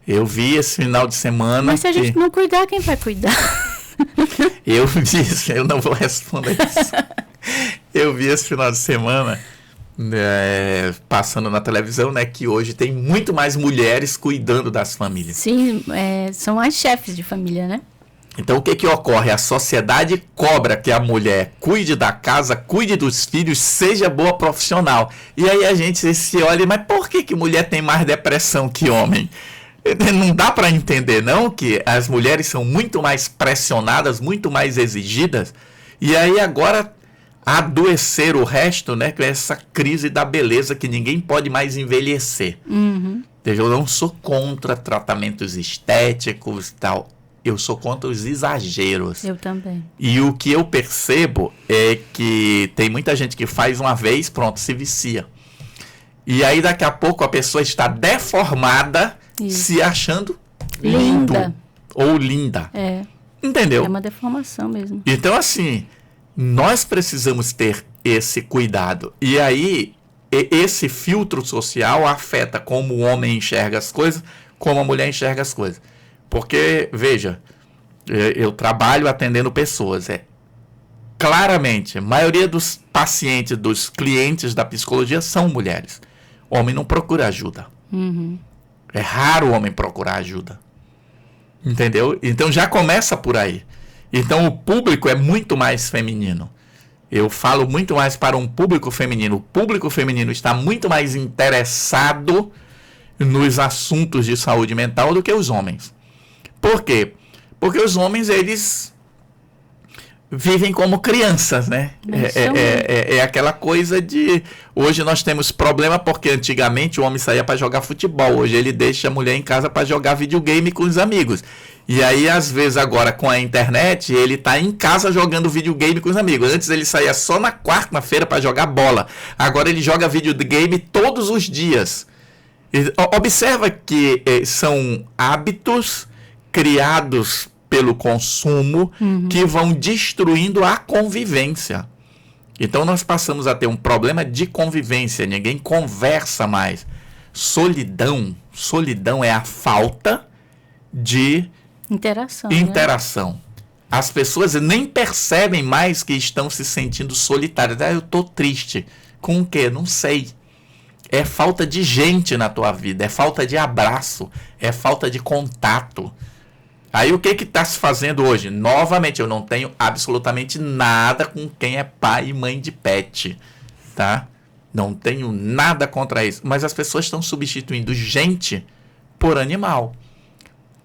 Eu vi esse final de semana... Mas se a gente não cuidar, quem vai cuidar? Eu não vou responder isso. Eu vi esse final de semana, passando na televisão, né, que hoje tem muito mais mulheres cuidando das famílias. Sim, são as chefes de família, né? Então, o que ocorre? A sociedade cobra que a mulher cuide da casa, cuide dos filhos, seja boa profissional. E aí a gente se olha, mas por que mulher tem mais depressão que homem? Não dá para entender, não, que as mulheres são muito mais pressionadas, muito mais exigidas. E aí agora adoecer o resto, né, com essa crise da beleza que ninguém pode mais envelhecer. Eu não sou contra tratamentos estéticos e tal. Eu sou contra os exageros. Eu também. E o que eu percebo é que tem muita gente que faz uma vez, pronto, se vicia. E aí daqui a pouco a pessoa está deformada, se achando linda. Ou linda. Entendeu? É uma deformação mesmo. Então, assim, nós precisamos ter esse cuidado. E aí, esse filtro social afeta como o homem enxerga as coisas, como a mulher enxerga as coisas. Porque, veja, eu trabalho atendendo pessoas. Claramente, a maioria dos pacientes, dos clientes da psicologia são mulheres. O homem não procura ajuda. É raro o homem procurar ajuda. Entendeu? Então já começa por aí. Então o público é muito mais feminino. Eu falo muito mais para um público feminino. O público feminino está muito mais interessado nos assuntos de saúde mental do que os homens. Por quê? Porque os homens, eles vivem como crianças, né? É aquela coisa de... Hoje nós temos problema porque antigamente o homem saía para jogar futebol. Hoje ele deixa a mulher em casa para jogar videogame com os amigos. E aí, às vezes, agora com a internet, ele tá em casa jogando videogame com os amigos. Antes ele saía só na quarta-feira para jogar bola. Agora ele joga videogame todos os dias. Observa que são hábitos criados pelo consumo que vão destruindo a convivência. Então nós passamos a ter um problema de convivência, ninguém conversa mais. Solidão é a falta de interação. Né? As pessoas nem percebem mais que estão se sentindo solitárias. Eu estou triste. Com o quê? Não sei. É falta de gente na tua vida, é falta de abraço, é falta de contato. Aí o que está se fazendo hoje? Novamente, eu não tenho absolutamente nada com quem é pai e mãe de pet, tá? Não tenho nada contra isso. Mas as pessoas estão substituindo gente por animal.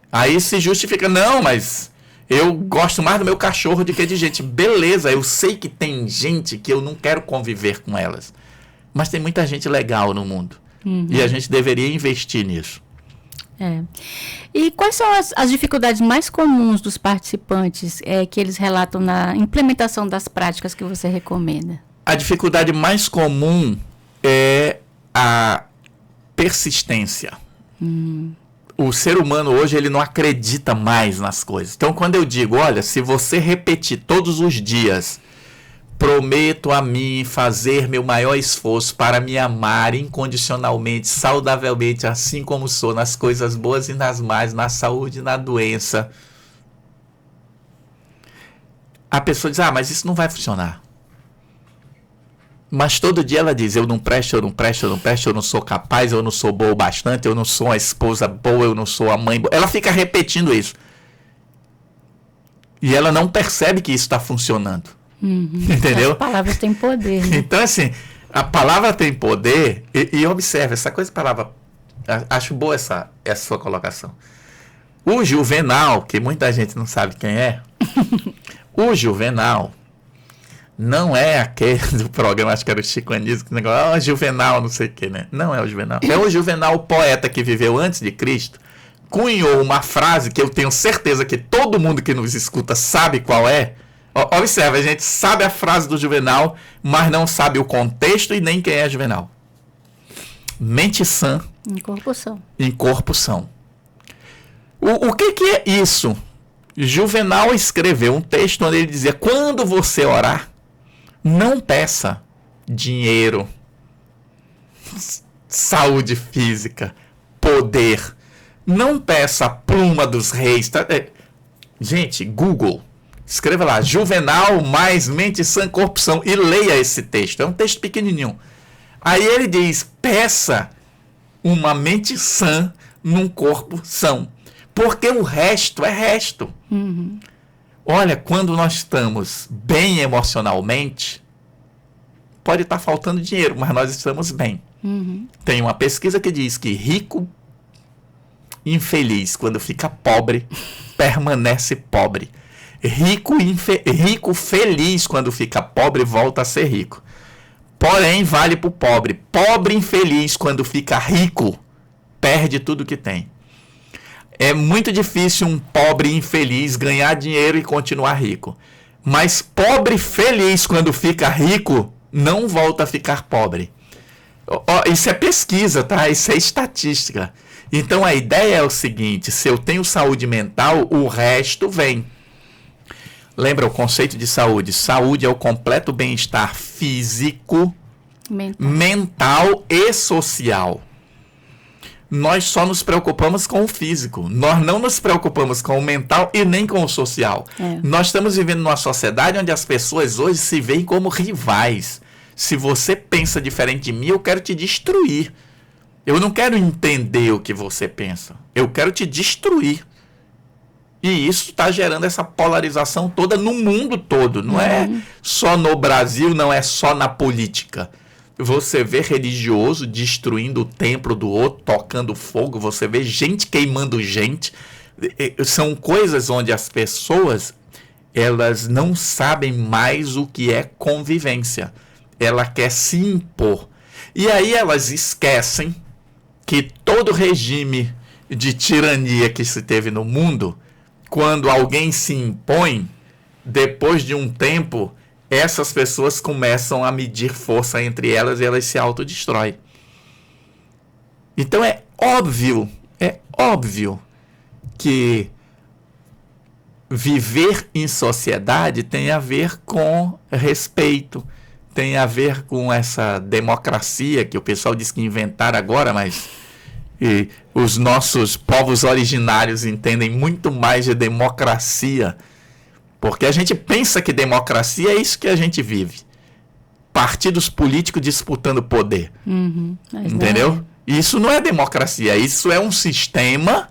Aí se justifica, não, mas eu gosto mais do meu cachorro do que de gente. Beleza, eu sei que tem gente que eu não quero conviver com elas. Mas tem muita gente legal no mundo. E a gente deveria investir nisso. E quais são as dificuldades mais comuns dos participantes que eles relatam na implementação das práticas que você recomenda? A dificuldade mais comum é a persistência. O ser humano hoje ele não acredita mais nas coisas. Então quando eu digo, olha, se você repetir todos os dias, prometo a mim fazer meu maior esforço para me amar incondicionalmente, saudavelmente, assim como sou, nas coisas boas e nas más, na saúde e na doença. A pessoa diz, mas isso não vai funcionar. Mas todo dia ela diz, eu não presto, eu não presto, eu não presto, eu não sou capaz, eu não sou boa o bastante, eu não sou uma esposa boa, eu não sou a mãe boa. Ela fica repetindo isso. E ela não percebe que isso está funcionando. Entendeu? As palavras têm poder, né? Então, assim, a palavra tem poder e observa, essa coisa de palavra, acho boa essa sua colocação. O Juvenal, que muita gente não sabe quem é, o Juvenal não é aquele do programa, acho que era o Chico Anísio, que negócio, Juvenal, não sei o que, né? Não é o Juvenal. É o Juvenal, o poeta que viveu antes de Cristo, cunhou uma frase que eu tenho certeza que todo mundo que nos escuta sabe qual é. Observa, a gente sabe a frase do Juvenal, mas não sabe o contexto e nem quem é Juvenal. Mente sã. Em corpo são. O que é isso? Juvenal escreveu um texto onde ele dizia, quando você orar, não peça dinheiro, saúde física, poder. Não peça a pluma dos reis. Tá? Gente, Google. Escreva lá, Juvenal mais mente sã, corpo são, e leia esse texto. É um texto pequenininho. Aí ele diz, peça uma mente sã num corpo são. Porque o resto é resto. Olha, quando nós estamos bem emocionalmente, pode estar faltando dinheiro, mas nós estamos bem. Tem uma pesquisa que diz que rico infeliz, quando fica pobre, permanece pobre. Rico feliz, quando fica pobre, volta a ser rico. Porém, vale para o pobre. Pobre infeliz, quando fica rico, perde tudo que tem. É muito difícil um pobre infeliz ganhar dinheiro e continuar rico. Mas pobre feliz, quando fica rico, não volta a ficar pobre. Isso é pesquisa, tá? Isso é estatística. Então, a ideia é o seguinte, se eu tenho saúde mental, o resto vem. Lembra o conceito de saúde? Saúde é o completo bem-estar físico, mental e social. Nós só nos preocupamos com o físico. Nós não nos preocupamos com o mental e nem com o social. Nós estamos vivendo numa sociedade onde as pessoas hoje se veem como rivais. Se você pensa diferente de mim, eu quero te destruir. Eu não quero entender o que você pensa. Eu quero te destruir. E isso está gerando essa polarização toda no mundo todo. Não é só no Brasil, não é só na política. Você vê religioso destruindo o templo do outro, tocando fogo. Você vê gente queimando gente. São coisas onde as pessoas elas não sabem mais o que é convivência. Ela quer se impor. E aí elas esquecem que todo regime de tirania que se teve no mundo, quando alguém se impõe, depois de um tempo, essas pessoas começam a medir força entre elas e elas se autodestroem. Então é óbvio que viver em sociedade tem a ver com respeito, tem a ver com essa democracia que o pessoal diz que inventaram agora, mas os nossos povos originários entendem muito mais de democracia, porque a gente pensa que democracia é isso que a gente vive. Partidos políticos disputando poder. Entendeu? Isso não é democracia, isso é um sistema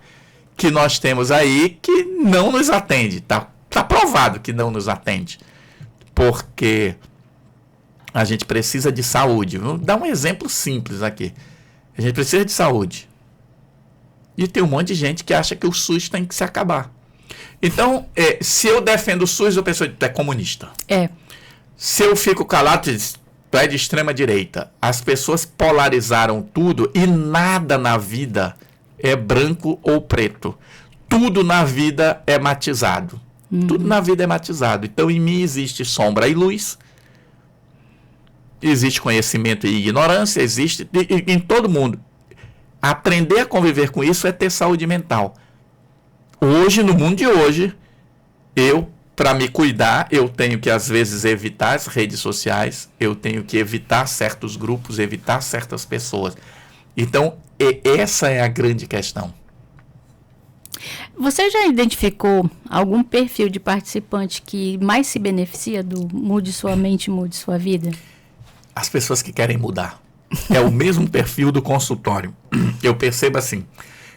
que nós temos aí que não nos atende. Tá provado que não nos atende. Porque a gente precisa de saúde. Vou dar um exemplo simples aqui. A gente precisa de saúde. E tem um monte de gente que acha que o SUS tem que se acabar. Então, se eu defendo o SUS, a pessoa diz, tu é comunista. Se eu fico calado, tu é de extrema direita. As pessoas polarizaram tudo e nada na vida é branco ou preto. Tudo na vida é matizado. Tudo na vida é matizado. Então, em mim existe sombra e luz. Existe conhecimento e ignorância. Existe em todo mundo. Aprender a conviver com isso é ter saúde mental. Hoje, no mundo de hoje, para me cuidar, eu tenho que, às vezes, evitar as redes sociais. Eu tenho que evitar certos grupos, evitar certas pessoas. Então, essa é a grande questão. Você já identificou algum perfil de participante que mais se beneficia do Mude Sua Mente, Mude Sua Vida? As pessoas que querem mudar. É o mesmo perfil do consultório. Eu percebo assim,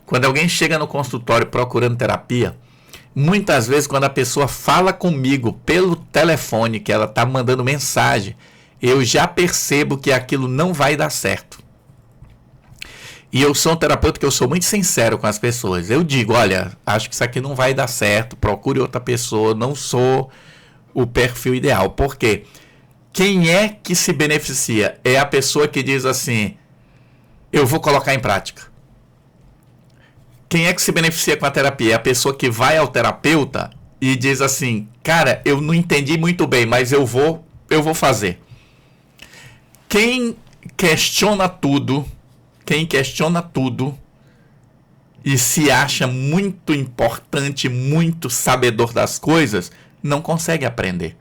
quando alguém chega no consultório procurando terapia, muitas vezes quando a pessoa fala comigo pelo telefone, que ela está mandando mensagem, eu já percebo que aquilo não vai dar certo. E eu sou um terapeuta que eu sou muito sincero com as pessoas. Eu digo, olha, acho que isso aqui não vai dar certo, procure outra pessoa, não sou o perfil ideal. Por quê? Quem é que se beneficia? É a pessoa que diz assim, eu vou colocar em prática. Quem é que se beneficia com a terapia? É a pessoa que vai ao terapeuta e diz assim, cara, eu não entendi muito bem, mas eu vou fazer. Quem questiona tudo e se acha muito importante, muito sabedor das coisas, não consegue aprender.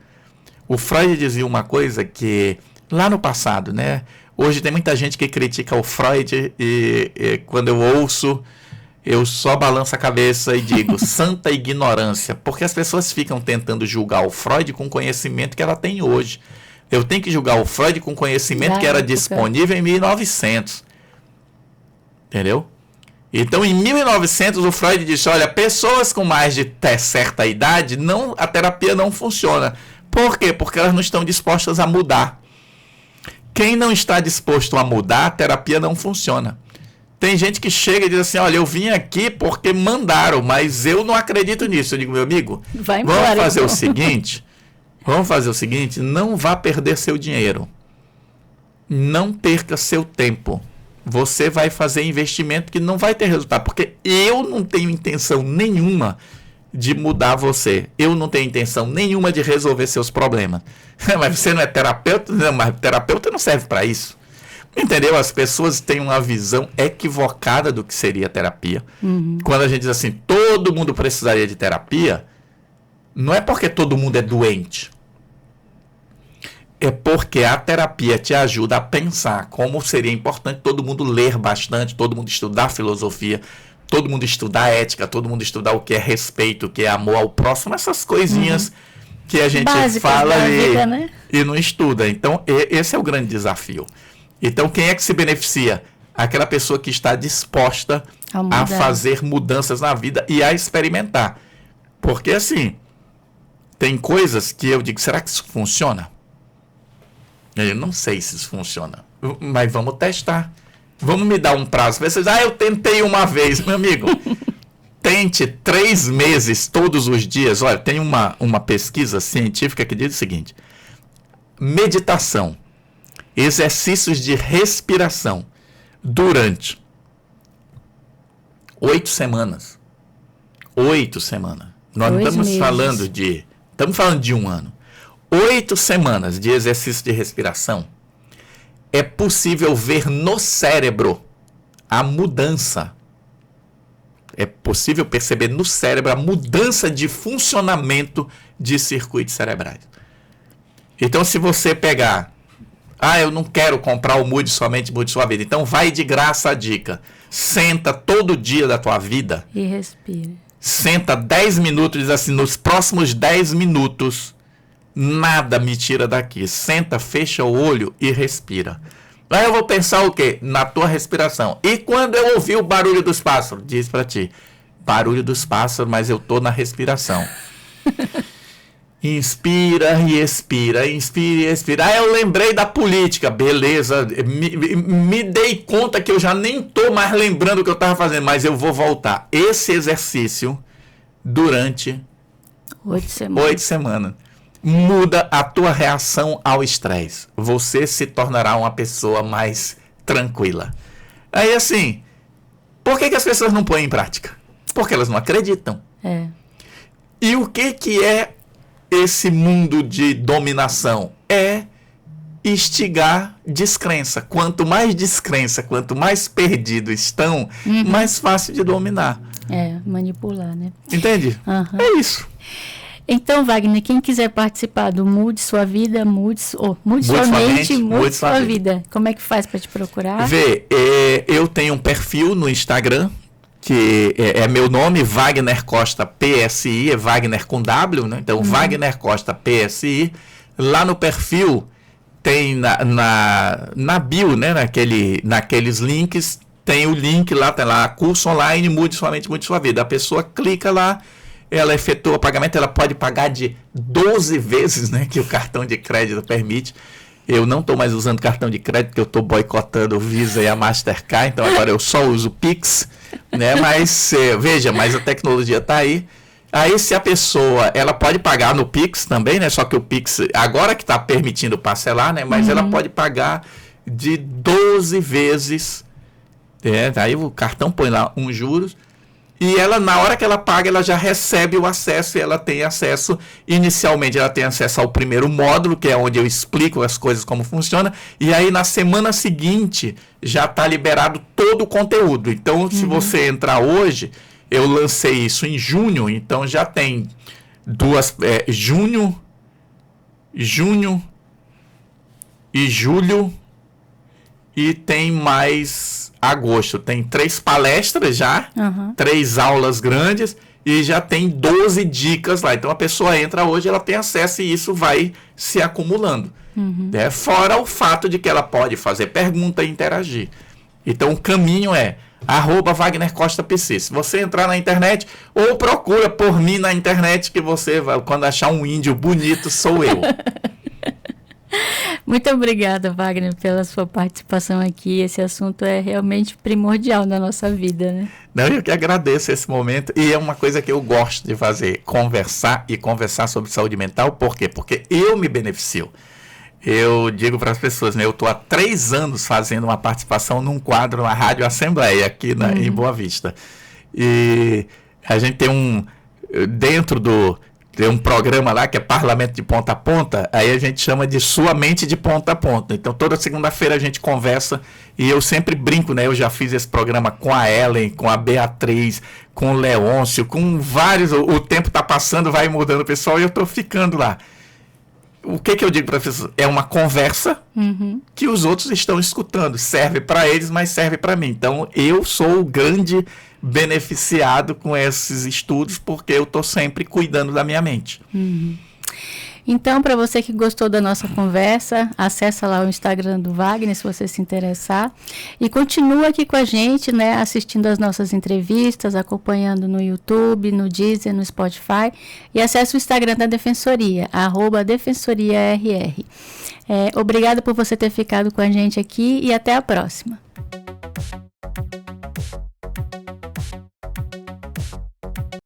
O Freud dizia uma coisa que, lá no passado, né? Hoje tem muita gente que critica o Freud e quando eu ouço, eu só balanço a cabeça e digo, santa ignorância, porque as pessoas ficam tentando julgar o Freud com o conhecimento que ela tem hoje. Eu tenho que julgar o Freud com o conhecimento que era disponível em 1900. Entendeu? Então, em 1900, o Freud disse, olha, pessoas com mais de certa idade, a terapia não funciona. Por quê? Porque elas não estão dispostas a mudar. Quem não está disposto a mudar, a terapia não funciona. Tem gente que chega e diz assim, olha, eu vim aqui porque mandaram, mas eu não acredito nisso. Eu digo, meu amigo, vamos fazer o seguinte, não vá perder seu dinheiro. Não perca seu tempo. Você vai fazer investimento que não vai ter resultado, porque eu não tenho intenção nenhuma de mudar você. Eu não tenho intenção nenhuma de resolver seus problemas. Mas você não é terapeuta? Não, mas terapeuta não serve para isso. Entendeu? As pessoas têm uma visão equivocada do que seria terapia. Quando a gente diz assim, todo mundo precisaria de terapia, não é porque todo mundo é doente. É porque a terapia te ajuda a pensar como seria importante todo mundo ler bastante, todo mundo estudar filosofia, todo mundo estudar ética, todo mundo estudar o que é respeito, o que é amor ao próximo, essas coisinhas que a gente básicas fala vida, né? E não estuda. Então, esse é o grande desafio. Então, quem é que se beneficia? Aquela pessoa que está disposta a fazer mudanças na vida e a experimentar. Porque, assim, tem coisas que eu digo, será que isso funciona? Eu não sei se isso funciona, mas vamos testar. Vamos me dar um prazo. Vocês, eu tentei uma vez, meu amigo. durante 3 meses, todos os dias, olha, tem uma pesquisa científica que diz o seguinte: meditação, exercícios de respiração durante 8 semanas. 8 semanas. Nós não estamos falando de... Estamos falando de 1 ano. 8 semanas de exercício de respiração. É possível ver no cérebro a mudança. É possível perceber no cérebro a mudança de funcionamento de circuitos cerebrais. Então, se você pegar... eu não quero comprar o Mude Somente, Mude Sua Vida. Então, vai de graça a dica. Senta todo dia da tua vida. E respira. Senta 10 minutos e diz assim: nos próximos 10 minutos, nada me tira daqui. Senta, fecha o olho e respira. Aí eu vou pensar o quê? Na tua respiração. E quando eu ouvir o barulho dos pássaros? Diz pra ti: barulho dos pássaros, mas eu tô na respiração. Inspira e expira, inspira e expira. Eu lembrei da política, beleza. Me dei conta que eu já nem tô mais lembrando o que eu tava fazendo, mas eu vou voltar. Esse exercício durante 8 semanas. Muda a tua reação ao estresse. Você se tornará uma pessoa mais tranquila. Aí assim, por que as pessoas não põem em prática? Porque elas não acreditam. E o que é esse mundo de dominação? É instigar descrença. Quanto mais descrença, quanto mais perdidos estão, mais fácil de dominar. Manipular, né? Entende? É isso. Então, Wagner, quem quiser participar do Mude Sua Vida, Mude Sua Mente, Mude Sua Vida, como é que faz para te procurar? Eu tenho um perfil no Instagram, que é meu nome, Wagner Costa PSI, é Wagner com W, né? Então, Wagner Costa PSI. Lá no perfil tem na bio, né? Naqueles links, tem o link lá, tem lá, curso online, Mude Sua Mente, Mude Sua Vida. A pessoa clica lá, ela efetua o pagamento, ela pode pagar de 12 vezes, né? Que o cartão de crédito permite. Eu não estou mais usando cartão de crédito, porque eu estou boicotando o Visa e a Mastercard, então agora eu só uso o Pix, né? Mas, veja, mas a tecnologia está aí. Aí, se a pessoa, ela pode pagar no Pix também, né? Só que o Pix, agora que está permitindo parcelar, né? Mas ela pode pagar de 12 vezes, aí o cartão põe lá uns juros, e ela, na hora que ela paga, ela já recebe o acesso, e ela tem acesso, inicialmente ela tem acesso ao primeiro módulo, que é onde eu explico as coisas como funciona, e aí na semana seguinte já está liberado todo o conteúdo. Então, se você entrar hoje, eu lancei isso em junho, então já tem junho e julho, e tem mais agosto. Tem 3 palestras já, 3 aulas grandes, e já tem 12 dicas lá. Então a pessoa entra hoje, ela tem acesso e isso vai se acumulando. Fora o fato de que ela pode fazer pergunta e interagir. Então o caminho é @Wagner Costa PC. Se você entrar na internet, ou procura por mim na internet, que você vai, quando achar um índio bonito, sou eu. Muito obrigada, Wagner, pela sua participação aqui. Esse assunto é realmente primordial na nossa vida, né? Não, eu que agradeço esse momento, e é uma coisa que eu gosto de fazer, conversar sobre saúde mental. Por quê? Porque eu me beneficio. Eu digo para as pessoas, né, eu estou há 3 anos fazendo uma participação num quadro na Rádio Assembleia, aqui em Boa Vista. E a gente tem tem um programa lá que é Parlamento de Ponta a Ponta, aí a gente chama de Sua Mente de Ponta a Ponta. Então toda segunda-feira a gente conversa, e eu sempre brinco, né? Eu já fiz esse programa com a Ellen, com a Beatriz, com o Leôncio, com vários. O tempo está passando, vai mudando o pessoal, e eu estou ficando lá. O que eu digo para as pessoas? É uma conversa que os outros estão escutando. Serve para eles, mas serve para mim. Então eu sou o grande beneficiado com esses estudos, porque eu estou sempre cuidando da minha mente. Então, para você que gostou da nossa conversa, acessa lá o Instagram do Wagner, se você se interessar, e continua aqui com a gente, né, assistindo as nossas entrevistas, acompanhando no YouTube, no Deezer, no Spotify, e acesse o Instagram da Defensoria, @DefensoriaRR. Obrigada por você ter ficado com a gente aqui, e até a próxima.